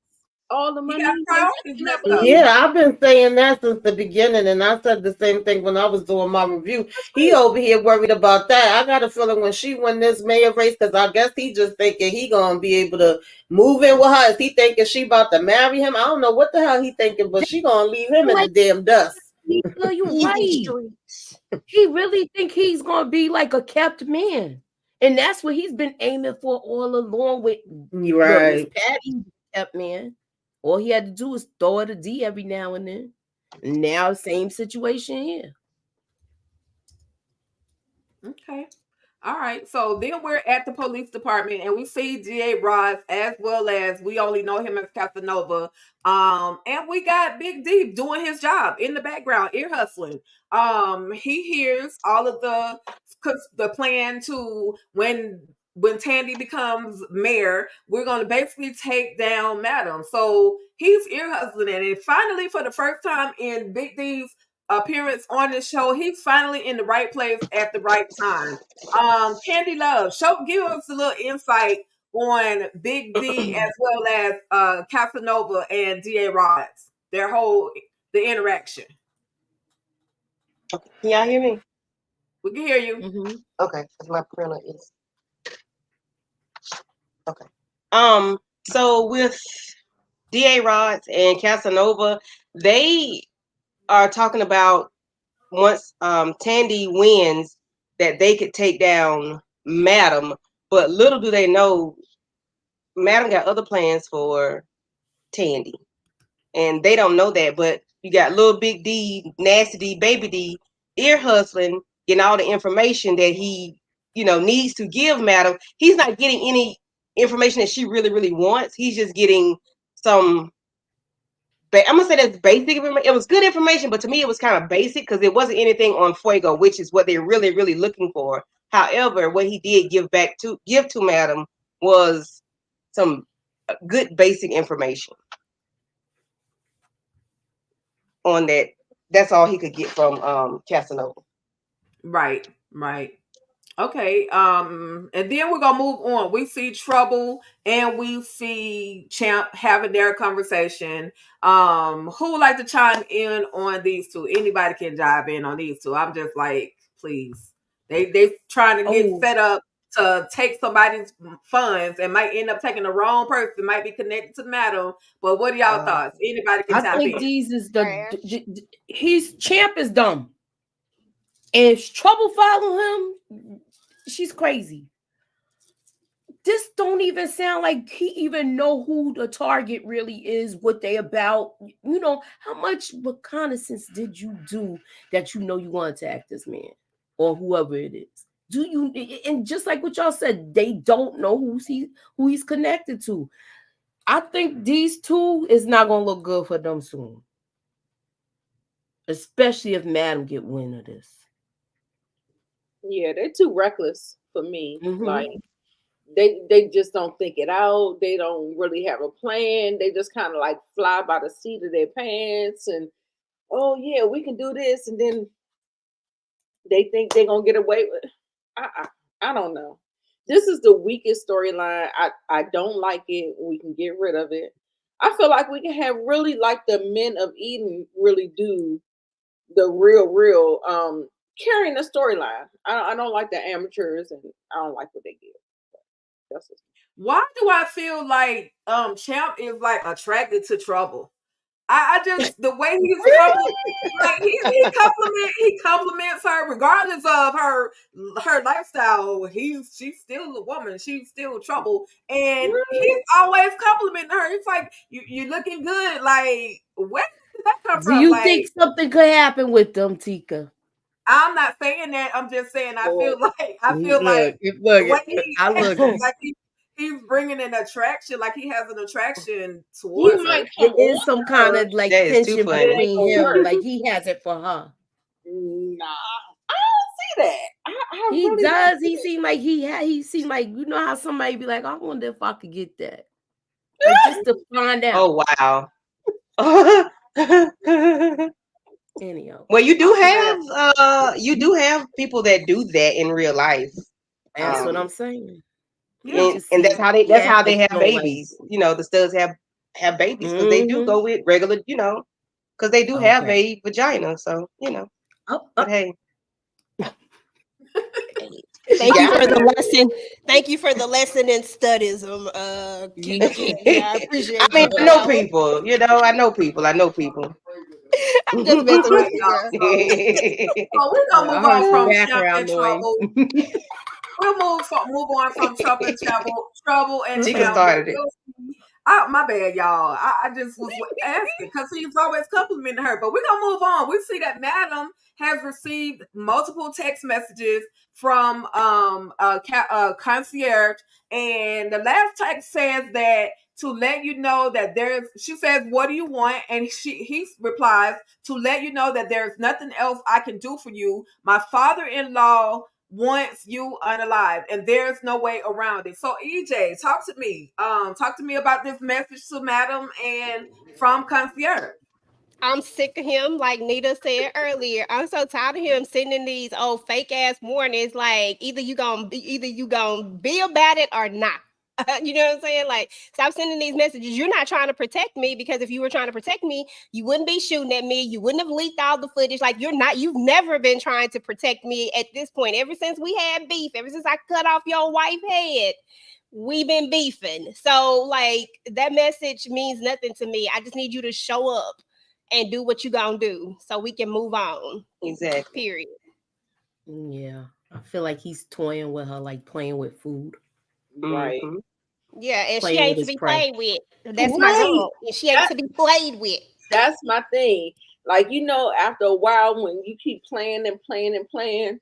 all the He money got his he makes, he priorities should have messed a up. place. Yeah, I've been saying that since the beginning, and I said the same thing when I was doing my review. That's He crazy. over here worried about that. I got a feeling when she win this mayor race, because I guess he just thinking he gonna be able to move in with her. Is he thinking she about to marry him? I don't know what the hell he thinking, but she gonna leave him in the Like, damn dust. Nika, you Easy right. streets. He really think he's gonna be like a kept man, and that's what he's been aiming for all along. With You look, Miss right. Patty kept man. All he had to do was throw her a D every now and then. Now, same situation here. Okay. All right. So then we're at the police department and we see G.A. Ross as well as we only know him as Casanova. And we got Big D doing his job in the background, ear hustling. He hears all of the plan to when Tandy becomes mayor, we're gonna basically take down Madam. So he's ear hustling it. And finally, for the first time in Big D's appearance on the show, he's finally in the right place at the right time. Candy Love, give us a little insight on Big D as well as Casanova and DA Rods, the interaction. Okay. Can y'all hear me? We can hear you. Okay, because my printer is okay. So with DA Rods and Casanova, they are talking about once Tandy wins that they could take down Madam, but little do they know Madam got other plans for Tandy. And they don't know that, but you got little Big D, Nasty D, Baby D, ear hustling, getting all the information that he, needs to give Madam. He's not getting any information that she really, really wants. He's just getting some. I'm gonna say that's basic information. It was good information, but to me, it was kind of basic because it wasn't anything on Fuego, which is what they're really, really looking for. However, what he did give to Madam was some good basic information on that. That's all he could get from Casanova. Right, right. Okay, and then we're gonna move on. We see Trouble and we see Champ having their conversation. Who would like to chime in on these two? Anybody can dive in on these two. I'm just like, please. They trying to get Oh, set up to take somebody's funds and might end up taking the wrong person, might be connected to Madam. But what are y'all thoughts? Anybody can I tap think in. these is Trash. he's Champ is dumb. If Trouble follow him, she's crazy. This don't even sound like he even know who the target really is, what they about. How much reconnaissance did you do that you want to attack this man or whoever it is? Do you? And just like what y'all said, they don't know who he's connected to. I think these two is not gonna look good for them soon, especially if Madam get wind of this. Yeah, they're too reckless for me. Like Mm-hmm. they just don't think it out. They don't really have a plan. They just kind of like fly by the seat of their pants and oh yeah, we can do this, and then they think they're gonna get away with. I don't know. This is the weakest storyline. I don't like it. We can get rid of it. I feel like we can have really like the men of Eden really do the real carrying the storyline. I don't like the amateurs, and I don't like what they give. That's just, Why do I feel like Champ is like attracted to trouble? I just the way he's like he compliments her regardless of her lifestyle. She's still a woman. She's still trouble, and he's always complimenting her. It's like you're looking good. Like where did that come Do from? you think Like something could happen with them, Tika? I'm not saying that. I'm just saying I feel like the way Look, he I acts, look. like he's bringing an attraction, like he has an attraction he towards her. might come There is on some her, kind of like That is too tension funny. but it ain't between gonna him. work. Like he has it for her. Nah, I don't see that. I He really does. don't see He that. seemed like he seemed like, you know how somebody be like, I wonder if I could get that. Like just to find out. Oh wow. Anyhow. Well, you do have people that do that in real life. That's what I'm saying. Yeah. And that's how they have babies. You know, the studs have babies because they do go with regular, because they do have a vagina. So, but hey. Thank you for the lesson. Thank you for the lesson in studism, Kiki. I appreciate I mean, that. I know people. I know people. I'm just messing All with right, you, y'all. girl. So we're gonna I move heard on some from Champ background and noise. Trouble. We'll move on from Trouble and Tika Champ. But started it. we'll see. My bad, y'all. I just was asking because he's always complimenting her. But we're gonna move on. We see that Madam has received multiple text messages from concierge, and the last text says that to let you know that she says, what do you want? And he replies, to let you know that there's nothing else I can do for you. My father-in-law wants you unalive, and there's no way around it. So EJ, talk to me. Talk to me about this message to Madam and from concierge. I'm sick of him, like Nita said earlier. I'm so tired of him sending these old fake ass warnings. Like either you gonna be about it or not. You know what I'm saying? Like, stop sending these messages. You're not trying to protect me, because if you were trying to protect me, you wouldn't be shooting at me. You wouldn't have leaked all the footage. Like, you've never been trying to protect me at this point. Ever since we had beef, ever since I cut off your wife's head, we've been beefing. So, like, that message means nothing to me. I just need you to show up and do what you gonna do so we can move on. Exactly. Period. Yeah. I feel like he's toying with her, like playing with food. Right. Mm-hmm. Yeah, and she Playing ain't with to his be prey. played with. That's my Right. girl. And she ain't to be played with. That's my thing. Like, after a while when you keep playing and playing and playing,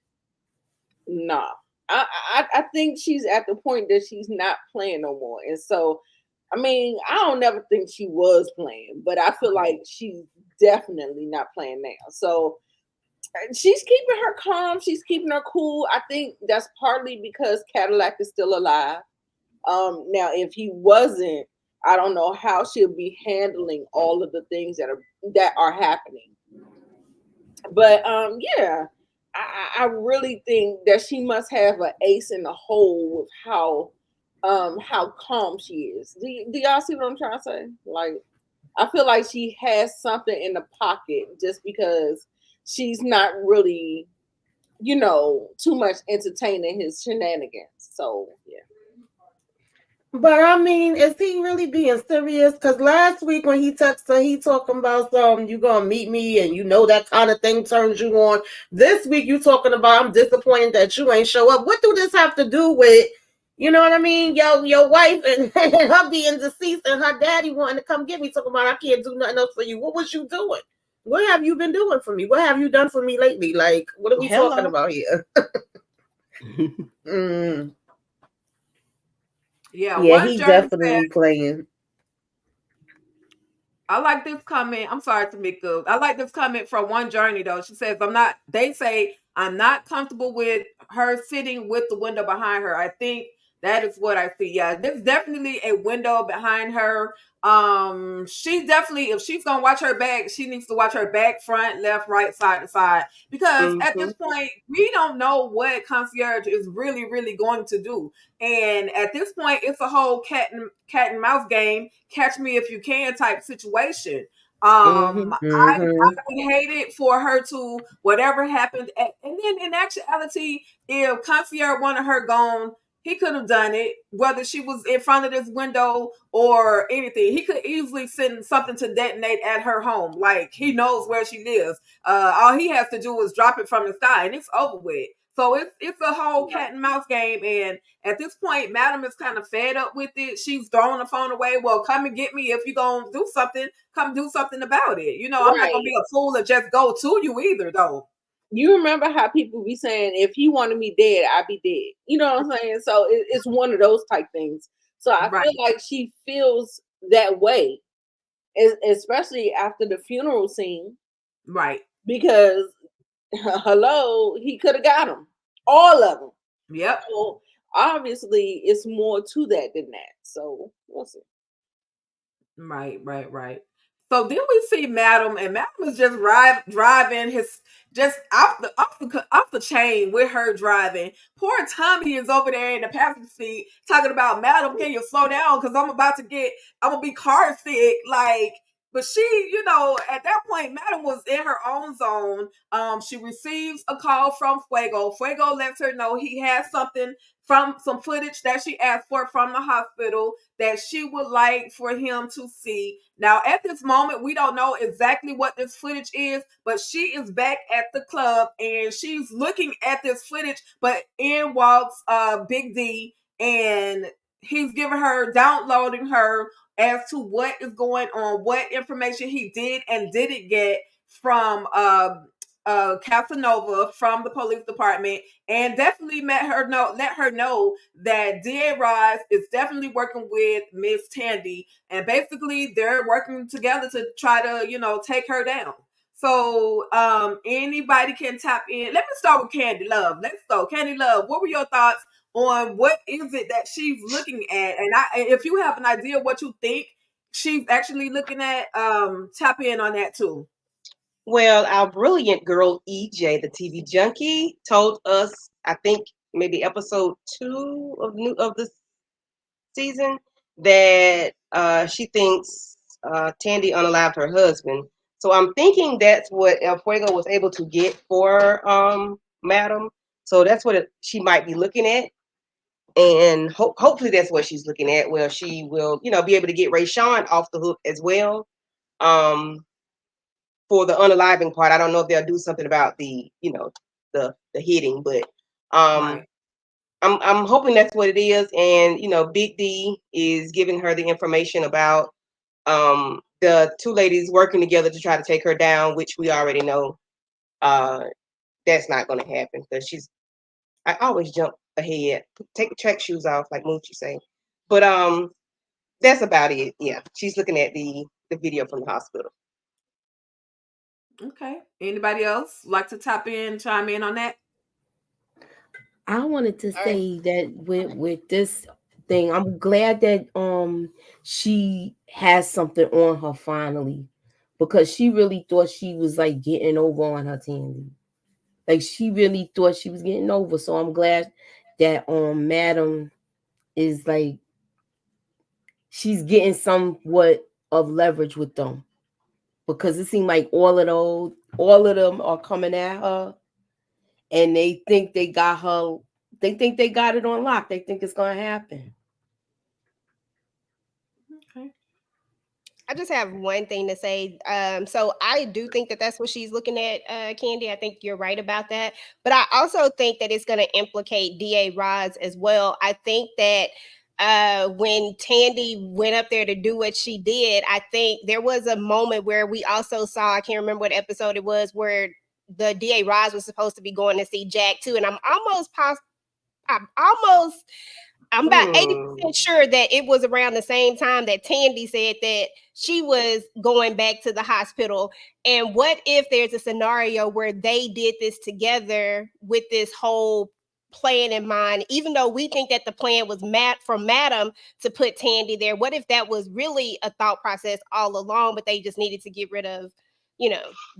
nah. I think she's at the point that she's not playing no more. And so, I mean, I don't never think she was playing, but I feel like she's definitely not playing now. So she's keeping her calm. She's keeping her cool. I think that's partly because Cadillac is still alive. Now, if he wasn't, I don't know how she'll be handling all of the things that are happening. But yeah, I really think that she must have an ace in the hole with how calm she is. Do y'all see what I'm trying to say? Like, I feel like she has something in the pocket just because she's not really, too much entertaining his shenanigans. So yeah. But I mean, is he really being serious? Because last week when he texted her, he talking about you gonna meet me and that kind of thing turns you on. This week you talking about I'm disappointed that you ain't show up. What do this have to do with, you know what I mean? Your wife and her being deceased and her daddy wanting to come get me, talking about I can't do nothing else for you. What was you doing? What have you been doing for me? What have you done for me lately? Like, what are we talking about here? Yeah, Yeah, one he journey said, definitely playing. I like this comment. I'm sorry, Tamika. I like this comment from One Journey though. She says, they say I'm not comfortable with her sitting with the window behind her. I think That is what I see. Yeah, there's definitely a window behind her. She definitely, if she's gonna watch her back, she needs to watch her back, front, left, right, side to side. Because at this point, we don't know what concierge is really, really going to do. And at this point, it's a whole cat and mouse game, catch me if you can type situation. I would hate it for her to whatever happened, and then in actuality, if concierge wanted her gone, he could have done it, whether she was in front of this window or anything. He could easily send something to detonate at her home. Like he knows where she lives. All he has to do is drop it from the sky, and it's over with. So it's a whole cat and mouse game, and at this point, Madam is kind of fed up with it. She's throwing the phone away. Well, come and get me if you're gonna do something. Come do something about it. You know, I'm not gonna be a fool to just go to you either, though. You remember how people be saying, if he wanted me dead, I'd be dead. You know what I'm saying? So it's one of those type things. So I feel like she feels that way, especially after the funeral scene. Right. Because, hello, he could have got them. All of them. Yep. So obviously, it's more to that than that. So we'll see. Right. So then we see Madam, and Madam is just driving his just off the chain with her driving. Poor Tommy is over there in the passenger seat talking about, Madam, can you slow down? Because I'm gonna be car sick. Like, but she, at that point, Madam was in her own zone. She receives a call from Fuego. Fuego lets her know he has something from some footage that she asked for from the hospital that she would like for him to see. Now, at this moment, we don't know exactly what this footage is, but she is back at the club and she's looking at this footage, but in walks Big D, and he's giving her, downloading her as to what is going on, what information he did and didn't get from Casanova from the police department, and definitely let her know that DA Roz is definitely working with Miss Tandy, and basically they're working together to try to take her down. So anybody can tap in. Let me start with Candy Love. Let's go. Candy Love, what were your thoughts on what is it that she's looking at? And if you have an idea what you think she's actually looking at, tap in on that too. Well, our brilliant girl EJ, the TV junkie, told us, I think maybe episode 2 of the season, that she thinks Tandy unalived her husband. So I'm thinking that's what El Fuego was able to get for Madam. So that's what she might be looking at, and hopefully that's what she's looking at. Well, she will, be able to get Ray Sean off the hook as well. For the unaliving part, I don't know if they'll do something about the hitting, but Right. I'm hoping that's what it is. And Big D is giving her the information about the two ladies working together to try to take her down, which we already know that's not going to happen, because I always jump ahead. Take the track shoes off, like Moochie say. But that's about it. Yeah, she's looking at the video from the hospital. Okay. Anybody else like to chime in on that? I wanted to say that with this thing, I'm glad that she has something on her finally, because she really thought she was like getting over on her Tandy. Like she really thought she was getting over. So I'm glad that Madam is like, she's getting somewhat of leverage with them, because it seemed like all of them are coming at her, and they think they got her. They think they got it on lock. They think it's gonna happen. Okay. I just have one thing to say. So I do think that that's what she's looking at, Candy. I think you're right about that. But I also think that it's going to implicate DA Roz as well. I think that when Tandy went up there to do what she did, I think there was a moment where we also saw, I can't remember what episode it was, where the DA Roz was supposed to be going to see Jack too. And I'm about 80% sure that it was around the same time that Tandy said that she was going back to the hospital. And what if there's a scenario where they did this together with this whole plan in mind, even though we think that the plan was from Madam to put Tandy there? What if that was really a thought process all along, but they just needed to get rid of,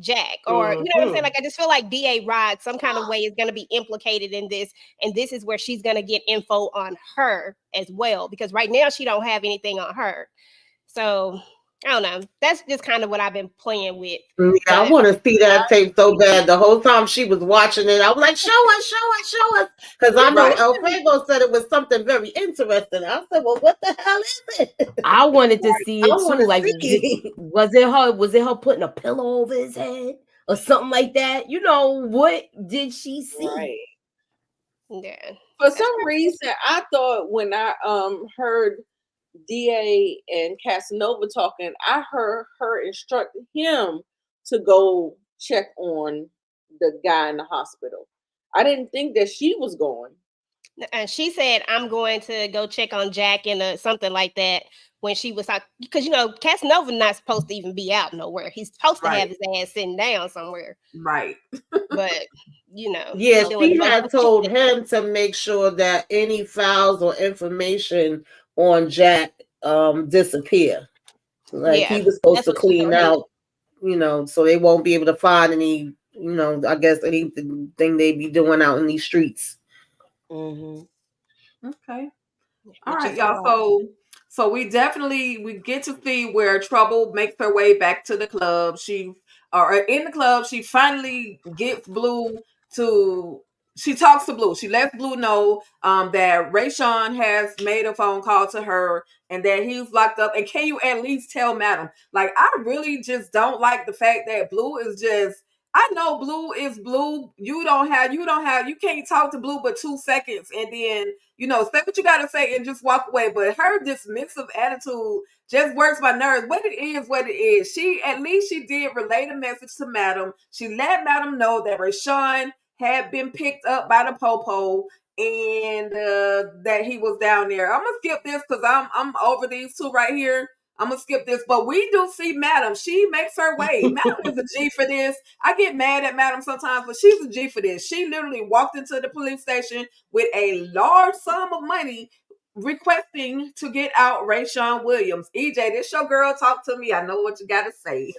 Jack? Or, you know what I'm saying? Like, I just feel like DA Rod some kind of way is going to be implicated in this, and this is where she's going to get info on her as well, because right now she don't have anything on her. So I don't know. That's just kind of what I've been playing with. Yeah, I want to see that tape so bad. The whole time she was watching it, I was like, "Show us, show us, show us," because I know Alfredo said it was something very interesting. I said, "Well, what the hell is it?" I wanted to see it too. Like, see. was it her? Was it her putting a pillow over his head or something like that? What did she see? Right. Yeah. For some reason, I thought when I heard DA and Casanova talking, I heard her instruct him to go check on the guy in the hospital. I didn't think that she was going. And she said, "I'm going to go check on Jack," and something like that, when she was talking, because Casanova not supposed to even be out nowhere. He's supposed to have his ass sitting down somewhere. Right. But yeah, she had told him to make sure that any files or information on Jack disappear. Like, he was supposed to clean out, so they won't be able to find any, I guess anything they be doing out in these streets. Mm-hmm. Okay. All right, y'all. So we get to see where Trouble makes her way back to the club. In the club, she finally gets Blue to. She talks to Blue. She lets Blue know that Rayshawn has made a phone call to her and that he's locked up. And can you at least tell Madam? Like, I really just don't like the fact that Blue is just. I know Blue is Blue. You can't talk to Blue but 2 seconds and then say what you gotta say and just walk away. But her dismissive attitude just works my nerves. What it is. She did relay the message to Madam. She let Madam know that Rashawn had been picked up by the popo and that he was down there. I'm gonna skip this because I'm over these two right here. I'm gonna skip this, but we do see Madam. She makes her way. Madam is a G for this. I get mad at Madam sometimes, but she's a G for this. She literally walked into the police station with a large sum of money requesting to get out Rayshawn Williams. EJ, this your girl. Talk to me. I know what you got to say.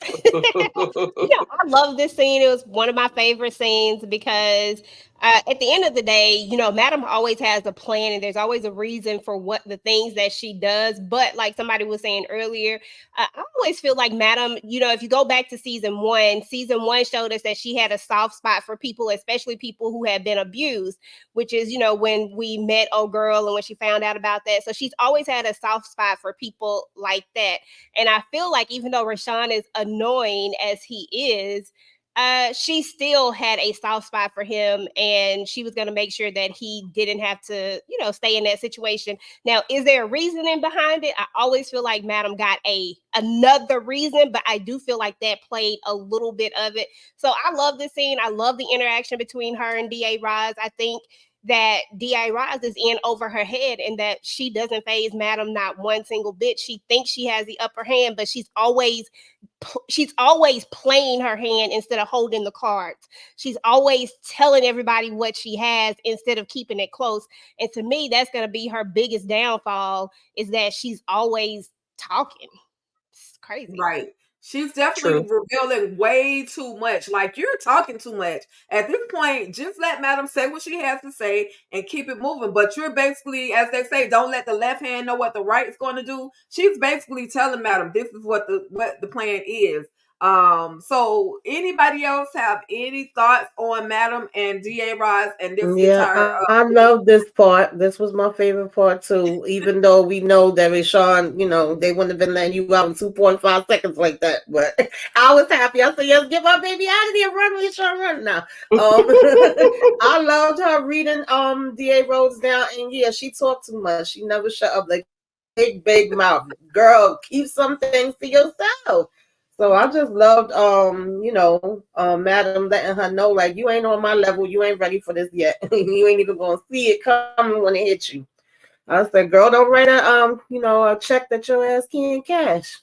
I love this scene. It was one of my favorite scenes because at the end of the day, Madam always has a plan and there's always a reason for what the things that she does. But like somebody was saying earlier, I always feel like Madam, if you go back to season one showed us that she had a soft spot for people, especially people who have been abused, which is, when we met old girl and when she found out about that. So she's always had a soft spot for people like that. And I feel like even though Rashawn is annoying as he is, she still had a soft spot for him, and she was going to make sure that he didn't have to, stay in that situation. Now, is there a reasoning behind it? I always feel like Madam got another reason, but I do feel like that played a little bit of it. So I love this scene. I love the interaction between her and D.A. Roz. I think that D.A. Roz is in over her head and that she doesn't phase Madam not one single bit. She thinks she has the upper hand, but she's always playing her hand instead of holding the cards. She's always telling everybody what she has instead of keeping it close. And to me, that's going to be her biggest downfall, is that she's always talking. It's crazy. Right. She's definitely revealing way too much. Like, you're talking too much. At this point, just let Madam say what she has to say and keep it moving. But you're basically, as they say, don't let the left hand know what the right is going to do. She's basically telling Madam this is what the plan is. So anybody else have any thoughts on Madam and DA Roz and this entire I love this part. This was my favorite part too, even though we know that Rashawn, they wouldn't have been letting you out in 2.5 seconds like that. But I was happy. I said, yes, get my baby out of here. Run, Rashawn, run now. I loved her reading DA Rhodes down, and yeah, she talked too much. She never shut up. Like, big mouth. Girl, keep some things to yourself. So I just loved, Madam letting her know, like, you ain't on my level. You ain't ready for this yet. You ain't even going to see it coming when it hits you. I said, girl, don't write a check that your ass can't cash.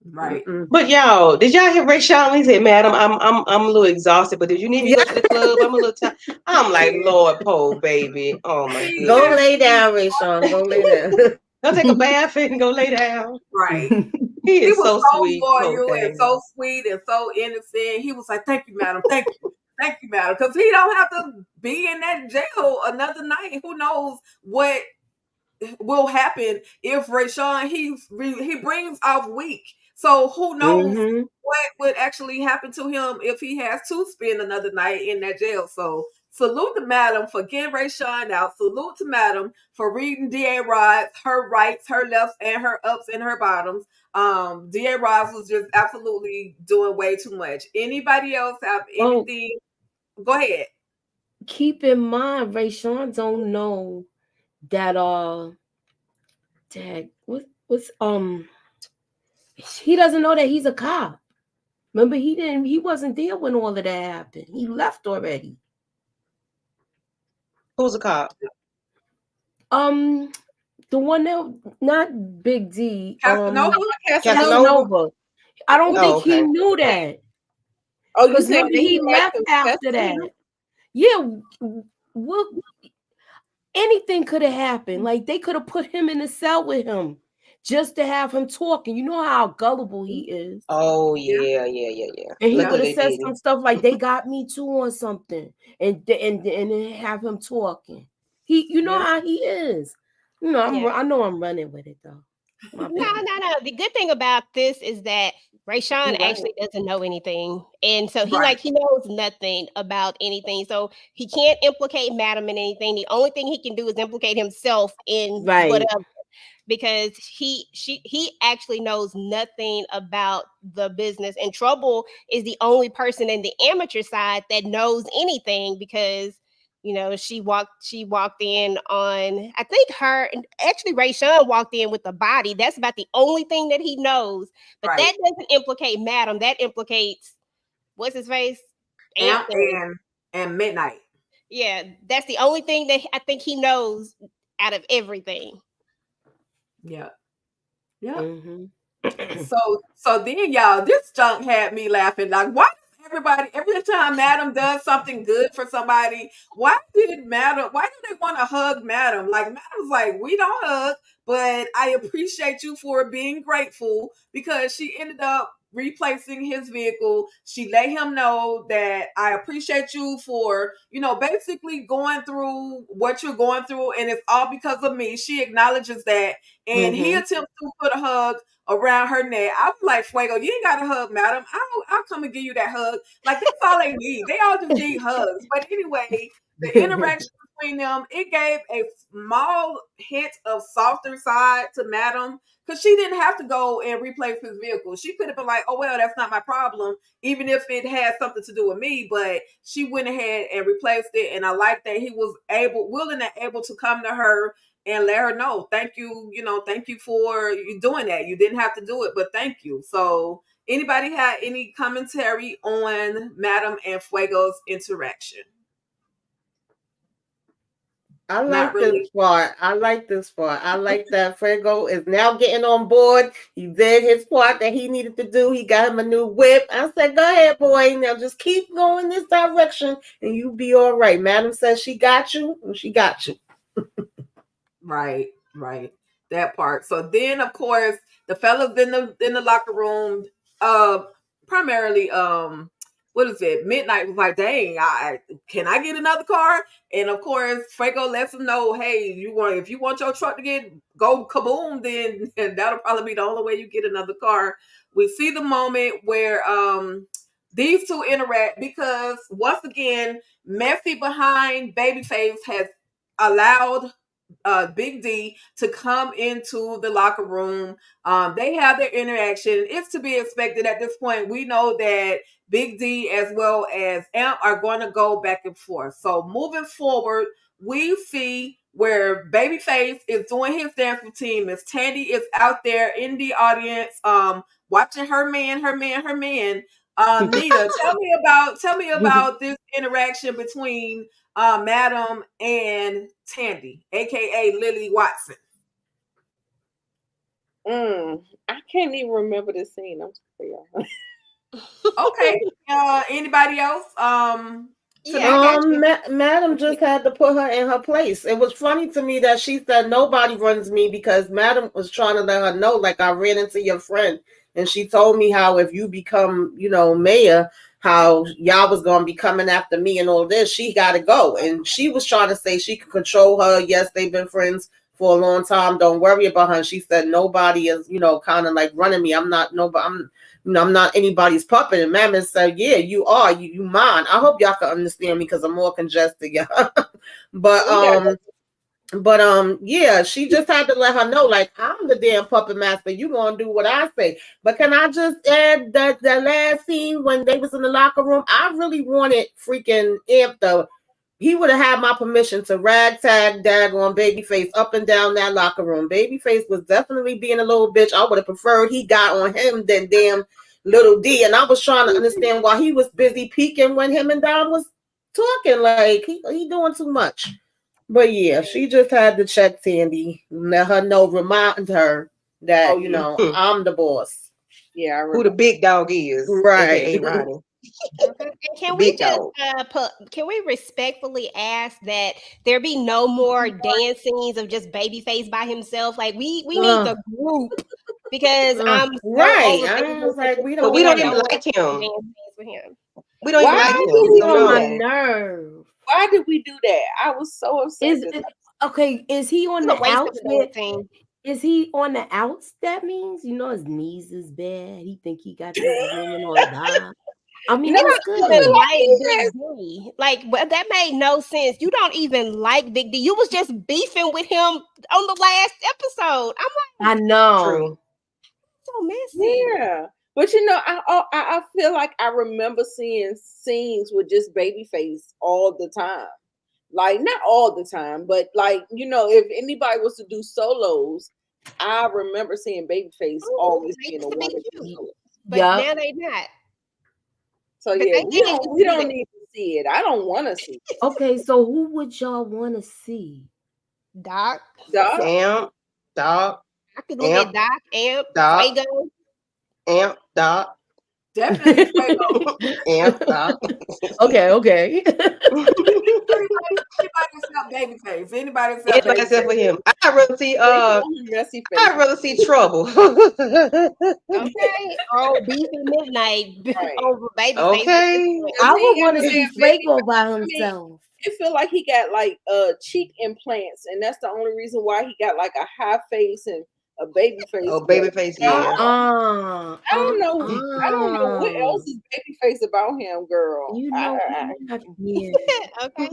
Right. But y'all, did y'all hear Ray Sean? He said, "Madam, I'm a little exhausted, but did you need me to go to the club? I'm a little tired." I'm like, Lord, poor baby. Oh my See, Go goodness. lay down, Ray Sean. Go lay down. Go take a bath and go lay down. right. He He is was so so sweet, poor loyal and thing. so sweet and so innocent. He was like, "Thank you, madam. Thank you. Thank you, madam." Because he don't have to be in that jail another night. Who knows what will happen if Rayshawn he brings off weak. So who knows Mm-hmm. what would actually happen to him if he has to spend another night in that jail. So salute to Madam for getting Rayshawn out. Salute to Madam for reading D.A. Rod's, her rights, her lefts, and her ups and her bottoms. D.A. Rods was just absolutely doing way too much. Anybody else have anything? Go ahead. Keep in mind, Rayshawn don't know that that what's he doesn't know that he's a cop. Remember, he wasn't there when all of that happened. He left already. Who's a cop? The one that not Big D. Casanova? Casanova. I don't Oh, think okay. he knew that. Oh, you Because saying remember he left after that. Yeah, what anything could have happened. Like they could have put him in the cell with him just to have him talking. You know how gullible he is. Oh yeah. And he Luckily would have they said didn't. some stuff like they got me too on something, and then have him talking. You know how he is. You know, I know I'm running with it though. No. The good thing about this is that Rayshawn actually doesn't know anything. And so he knows nothing about anything. So he can't implicate Madam in anything. The only thing he can do is implicate himself in whatever. Because he actually knows nothing about the business, and Trouble is the only person in the amateur side that knows anything because she walked in on, I think Rayshawn walked in with the body. That's about the only thing that he knows, but that doesn't implicate Madam. That implicates what's his face, and Midnight. Yeah, that's the only thing that I think he knows out of everything. Yeah. So then y'all, this junk had me laughing. Like, why does everybody every time Madam does something good for somebody, why do they want to hug Madam? Like Madam's like, we don't hug, but I appreciate you for being grateful, because she ended up replacing his vehicle. She let him know that I appreciate you for, basically going through what you're going through, and it's all because of me. She acknowledges that, and he attempts to put a hug around her neck. I'm like, Fuego, you ain't got to hug, Madam. I'll come and give you that hug. Like, that's all they need. They all just need hugs. But anyway, the interaction between them, it gave a small hint of softer side to Madam, because she didn't have to go and replace his vehicle. She could have been like, oh, well, that's not my problem, even if it had something to do with me. But she went ahead and replaced it. And I like that he was willing and able to come to her and let her know, thank you, thank you for you doing that. You didn't have to do it, but thank you. So anybody had any commentary on Madam and Fuego's interaction? I like this part. I like that Fuego is now getting on board. He did his part that he needed to do. He got him a new whip. I said, go ahead, boy. Now just keep going this direction and you'll be all right. Madam says she got you. She got you. Right. That part. So then, of course, the fellas in the locker room, primarily, what is it? Midnight was like, dang, can I get another car? And of course, Franco lets him know, hey, if you want your truck to go kaboom, then that'll probably be the only way you get another car. We see the moment where these two interact, because once again, Messy behind Babyface has allowed Big D to come into the locker room. They have their interaction. It's to be expected at this point. We know that Big D as well as Amp are going to go back and forth. So moving forward, we see where Babyface is doing his dance routine. Miss Tandy is out there in the audience, watching her man. Nita, tell me about this interaction between Madam and Tandy, aka Lily Watson. I can't even remember the scene. I'm sorry, y'all. Okay. Anybody else? Yeah, I got you. Madam just had to put her in her place. It was funny to me that she said nobody runs me because Madam was trying to let her know, like, I ran into your friend, and she told me how if you become, mayor, how y'all was gonna be coming after me and all this. She got to go, and she was trying to say she could control her. Yes, they've been friends for a long time. Don't worry about her. And she said nobody is, kind of like running me. I'm not nobody. I'm not anybody's puppet. And Mammoth said, yeah, you are. You mine. I hope y'all can understand me because I'm more congested, yeah. Yeah, she just had to let her know, like, I'm the damn puppet master. You gonna do what I say. But can I just add that last scene when they was in the locker room? I really wanted freaking Amp though. He would have had my permission to ragtag daggone Babyface up and down that locker room. Babyface was definitely being a little bitch. I would have preferred he got on him than damn Little D. And I was trying to understand why he was busy peeking when him and Don was talking. Like, he doing too much. But yeah, she just had to check Sandy, let her know, remind her that, I'm the boss. Yeah, who the big dog is, right? AKA Ronnie. Okay. And can we respectfully ask that there be no more dance scenes of just Babyface by himself? Like we need the group because I'm so right. over I was like, we But we don't don't even like him. dance scenes with him. We don't even Why like did him. we So do no. that? nerve. Why did we do that? I was so upset. Okay, is he on It's a the waste of outs? a dance scene. Is he on the outs? That means his knees is bad. He think he got this woman on God. I mean, No, what's I good? feel like he Big D. Like, well, that made no sense. You don't even like Big D. You was just beefing with him on the last episode. I'm like, I know. True. so messy. Yeah. But I feel like I remember seeing scenes with just Babyface all the time. Like, not all the time, but like, if anybody was to do solos, I remember seeing Babyface always They being used a to be one cute, solo. but now they not. So But yeah, they we didn't don't used we to do don't that. need to see it. I don't want to see it. Okay, so who would y'all want to see? Doc. Doc? Amp, Doc, I could look at Doc, Amp, Doc, Fuego. Amp, Doc, Definitely Fuego. Amp, Doc. Okay. Anybody except Babyface. Anybody except Anybody except for Babyface. him. I'd rather see Messy face. I'd rather see Trouble. Okay. Oh, Beef at Midnight Right. over Babyface. Okay. I He would want to got see that baby Fuego by face. I mean, himself. it feel like he got like cheek implants, and that's the only reason why he got like a high face and a baby face. Oh, Babyface, yeah. I don't know. I don't know what else is baby face about him, girl. You know, yeah. Okay.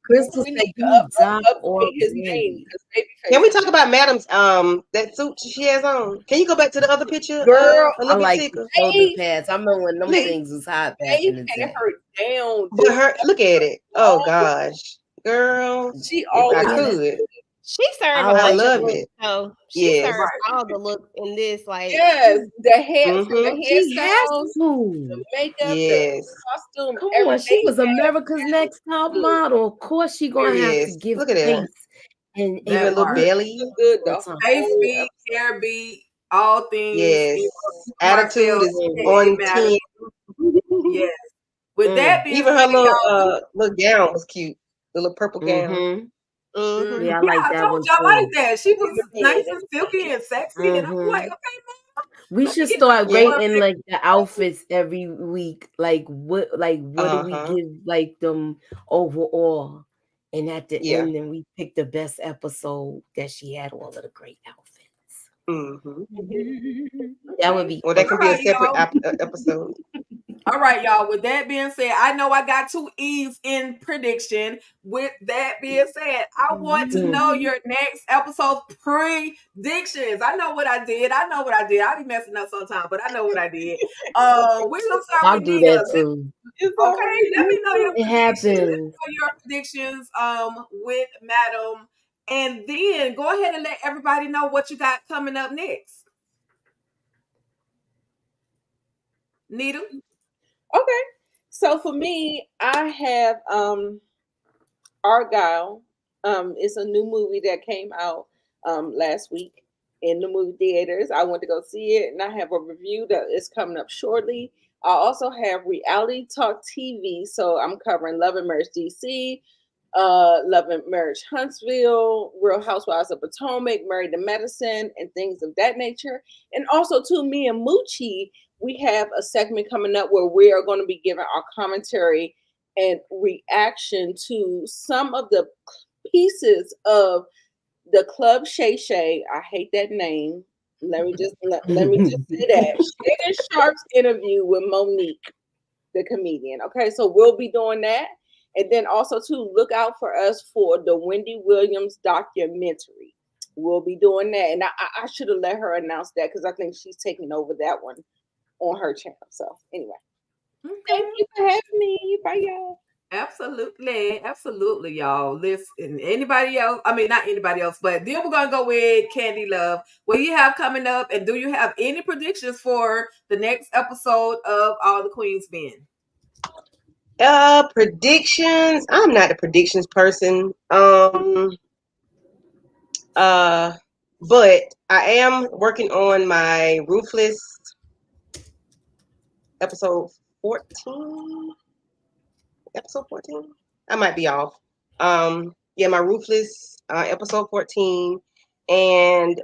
Crystal We said need you to need Doc or update his name Brandy. because baby face. Can we talk about Madam's that suit she has on? Can you go back to the other picture? Girl, A I little bit like the thicker. shoulder pads. I remember when them Look, things was hot back They in the had day. her down. but her look at it. Oh gosh. Girl. She If I always could. She served I a I bunch like of love looks, it. so she Yes. served all the looks in this. Like, yes, the hair from the She has hairstyles, the to. makeup, Yes. the costume, Come on, she everything. was America's Next Top Model. Of course, she gonna have to Yes. give Look at that. face and Even a That little part. belly. Look good all the the time. Face whole beat, hair beat, all things. Yes. Marcel, Attitude is it on matters. 10. Yes. With that being Even her said, y'all, little gown was cute. The little purple gown. mm-hmm. Yeah, I yeah, like I that told one you I like too. that. She was Yeah, nice that and silky and sexy, and I'm like, okay, man, We let me should get my start Yeah. rating like the outfits every week. Like what do we Uh-huh. give like them overall? And at the Yeah. end, then we pick the best episode that she had all of the great outfits. Mm-hmm. That would be Well, that fun. can be a right, separate y'all. episode. All right, y'all. With that being said, I know I got 2 E's in prediction. With that being said, I want to know your next episode predictions. I know what I did. I be messing up sometimes, but I know what I did. We're gonna start I'll with do Nita. that too. Okay, let me know your It predictions. Let me happens. know your predictions with Madam. And then go ahead and let everybody know what you got coming up next. Nita? Okay. So for me, I have Argyle. It's a new movie that came out last week. in the movie theaters. I went to go see it, and I have a review that is coming up shortly. I also have Reality Talk TV, so I'm covering Love and Marriage DC, Love and Marriage Huntsville, Real Housewives of Potomac, Married to Medicine, and things of that nature. And also, too, me and Moochie, we have a segment coming up where we are going to be giving our commentary and reaction to some of the pieces of the Club Shay Shay. I hate that name. Let me just say that Shannon Sharp's interview with Monique, the comedian. Okay, so we'll be doing that, and then also too look out for us for the Wendy Williams documentary. We'll be doing that, and I should have let her announce that because I think she's taking over that one on her channel. So anyway, thank you for having me. Bye, y'all. Absolutely, y'all. Listen, anybody else? I mean, not anybody else, but then we're gonna go with Candy Love. What do you have coming up, and do you have any predictions for the next episode of All the Queens Men? Predictions. I'm not a predictions person. But I am working on my Ruthless episode 14. Episode 14. I might be off. Yeah, my Ruthless episode 14. And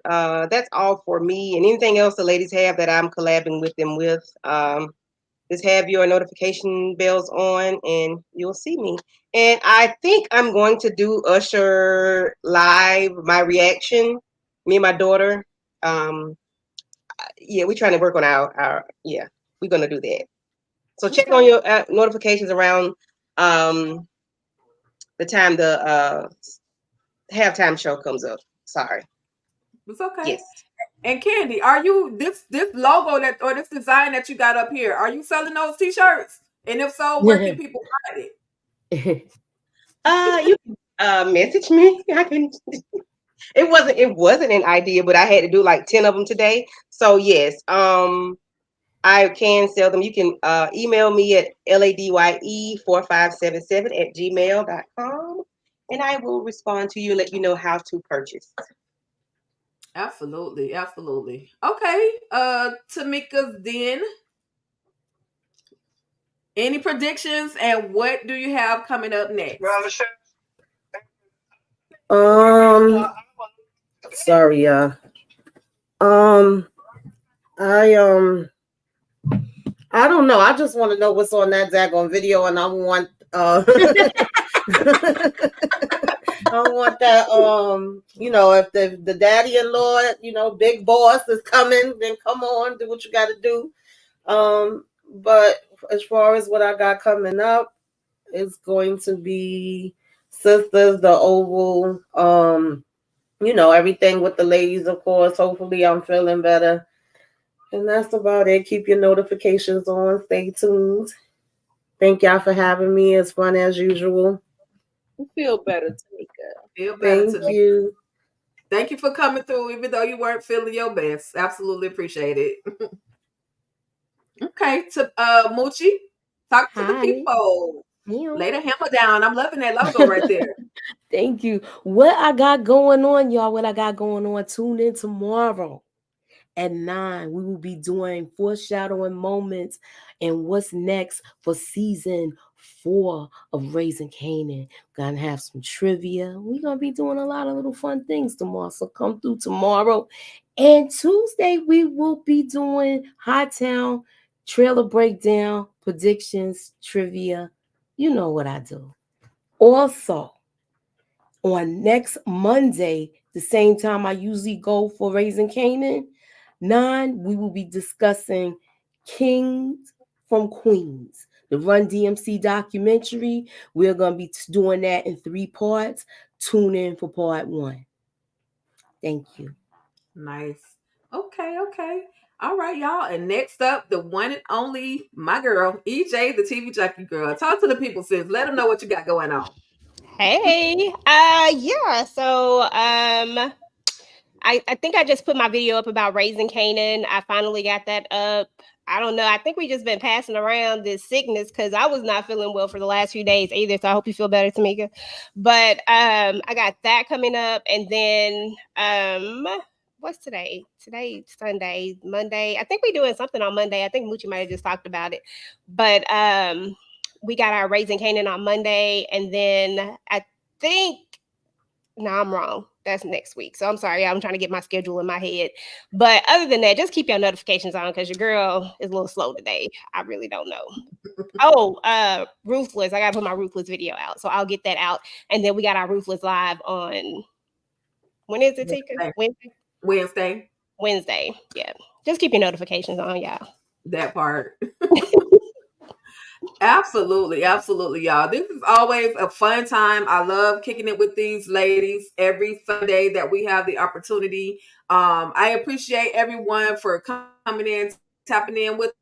that's all for me. And anything else the ladies have that I'm collabing with them with, just have your notification bells on and you'll see me. And I think I'm going to do Usher live, my reaction, me and my daughter. Yeah, we're trying to work on our yeah, we're going to do that. So check on your notifications around the time the halftime show comes up. Sorry. It's okay. Yes. And Candy, are you this logo that or this design that you got up here? Are you selling those t-shirts? And if so, where can people find it? You message me. I can. It wasn't an idea, but I had to do like 10 of them today. So yes, I can sell them. You can email me at ladye4577@gmail.com, and I will respond to you and let you know how to purchase. Absolutely. Okay. Tamika's Den. Any predictions and what do you have coming up next? Sorry, y'all. I don't know. I just want to know what's on that daggone video, and I want I want that if the daddy-in-law, big boss is coming, then come on, do what you got to do. But as far as what I got coming up, it's going to be Sisters, the Oval, everything with the ladies, of course. Hopefully I'm feeling better. And that's about it. Keep your notifications on. Stay tuned. Thank y'all for having me. It's fun as usual. Feel better, Tamika. Thank you. Thank you for coming through, even though you weren't feeling your best. Absolutely appreciate it. Okay, to Moochie, talk to the people. Lay the hammer down. I'm loving that logo right there. Thank you. What I got going on, y'all, tune in tomorrow at 9. We will be doing foreshadowing moments and what's next for season 4 of Raising Canaan. We're going to have some trivia. We're going to be doing a lot of little fun things tomorrow. So come through tomorrow. And Tuesday, we will be doing Hot Town, trailer breakdown, predictions, trivia. You know what I do. Also, on next Monday, the same time I usually go for Raising Canaan, 9, we will be discussing Kings from Queens, the Run DMC documentary. We're going to be doing that in 3 parts. Tune in for part 1. Thank you. Nice. Okay. All right, y'all. And next up, the one and only, my girl, EJ, the TV Jockey girl. Talk to the people, sis. Let them know what you got going on. Hey. Yeah. So, I think I just put my video up about Raising Canaan. I finally got that up. I don't know. I think we just been passing around this sickness because I was not feeling well for the last few days either. So I hope you feel better, Tamika. But I got that coming up, and then what's today? Today, Sunday, Monday. I think we're doing something on Monday. I think Moochie might have just talked about it. But we got our Raising Canaan on Monday. And then I think, no, I'm wrong. That's next week. So I'm sorry. I'm trying to get my schedule in my head. But other than that, just keep your notifications on because your girl is a little slow today. I really don't know. Oh, Ruthless. I got to put my Ruthless video out. So I'll get that out. And then we got our Ruthless live on, when is it, Tika? Wednesday. Wednesday. Yeah. Just keep your notifications on, y'all. That part. Absolutely, absolutely, y'all. This is always a fun time. I love kicking it with these ladies every Sunday that we have the opportunity. I appreciate everyone for coming in, tapping in with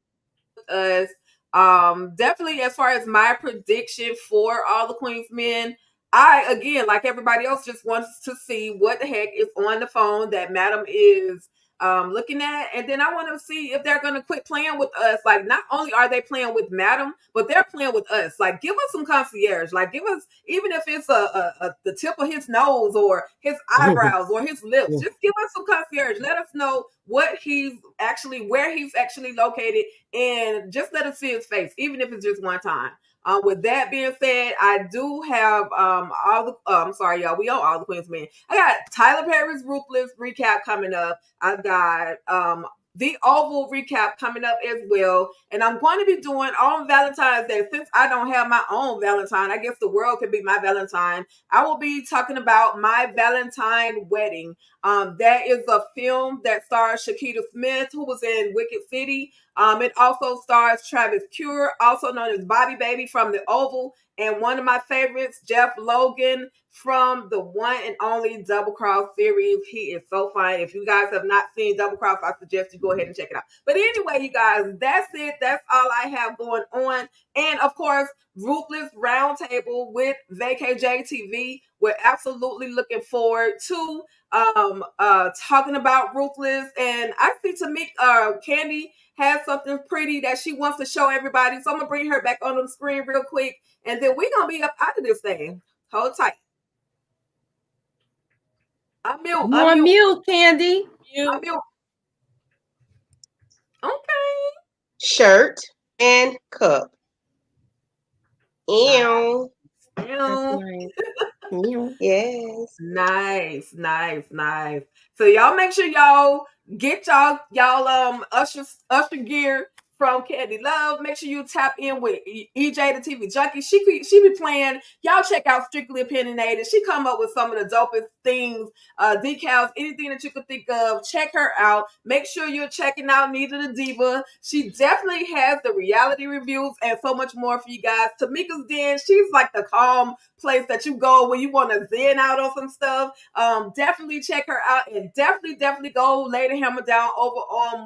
us. Definitely as far as my prediction for all the Queen's men, I again, like everybody else, just wants to see what the heck is on the phone that Madam is looking at, and then I want to see if they're going to quit playing with us. Like, not only are they playing with Madam, but they're playing with us. Like, give us some concierge. Like, give us, even if it's the tip of his nose or his eyebrows or his lips, just give us some concierge. Let us know what he's actually, where he's actually located, and just let us see his face, even if it's just one time. With that being said, I do have all the I'm sorry, y'all. We own all the Queen's men. I got Tyler Perry's Ruthless recap coming up. I've got the Oval recap coming up as well. And I'm going to be doing on Valentine's Day. Since I don't have my own Valentine, I guess the world could be my Valentine. I will be talking about My Valentine Wedding. That is a film that stars Shakita Smith, who was in Wicked City. It also stars Travis Cure, also known as Bobby Baby from The Oval, and one of my favorites, Jeff Logan from the one and only Double Cross series. He is so fine. If you guys have not seen Double Cross, I suggest you go ahead and check it out. But anyway, you guys, that's it. That's all I have going on. And of course, Ruthless Roundtable with VKJ TV. We're absolutely looking forward to talking about Ruthless. And I see Tamika Candy has something pretty that she wants to show everybody. So I'm gonna bring her back on the screen real quick, and then we're gonna be up out of this thing. Hold tight. I'm mute, Candy. I'm mute. Okay. Shirt and cup. Ew. Yes. Nice. So y'all make sure y'all get y'all usher gear from Candy Love. Make sure you tap in with EJ the TV Junkie. She be playing. Y'all check out Strictly Opinionated. She come up with some of the dopest things, decals, anything that you could think of. Check her out. Make sure you're checking out Nita the Diva. She definitely has the reality reviews and so much more for you guys. Tamika's Den, she's like the calm place that you go when you want to zen out on some stuff. Definitely check her out, and definitely go lay the hammer down over on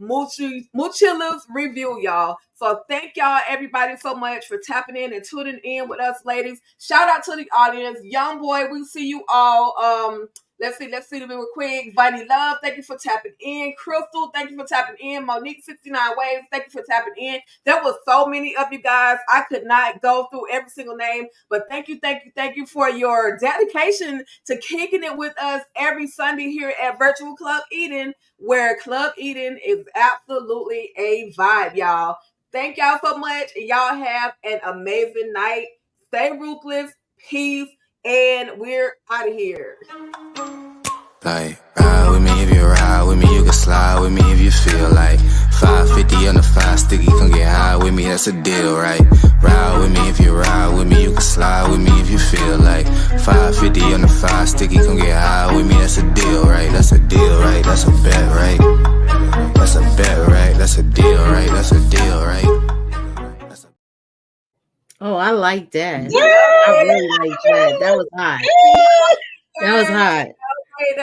Moochilla's review, y'all. So thank y'all everybody so much for tapping in and tuning in with us, ladies. Shout out to the audience. Young boy, we see you all. Let's see real quick. Viney Love, thank you for tapping in. Crystal, thank you for tapping in. Monique 69 Waves, thank you for tapping in. There was so many of you guys. I could not go through every single name, but thank you for your dedication to kicking it with us every Sunday here at Virtual Club Eden, where Club Eden is absolutely a vibe, y'all. Thank y'all so much, and y'all have an amazing night. Stay ruthless, peace, and we're out of here. Like, ride with me if you ride with me, you can slide with me if you feel like 550 on the 5 sticky, come get high with me, that's a deal, right? Ride with me if you ride with me, you can slide with me if you feel like 550 on the 5 sticky, come get high with me, that's a deal, right? That's a deal, right? That's a bet, right? That's a bet, right? That's a deal, right? That's a deal, right? Oh, I like that. I really like that. That was hot. That was hot.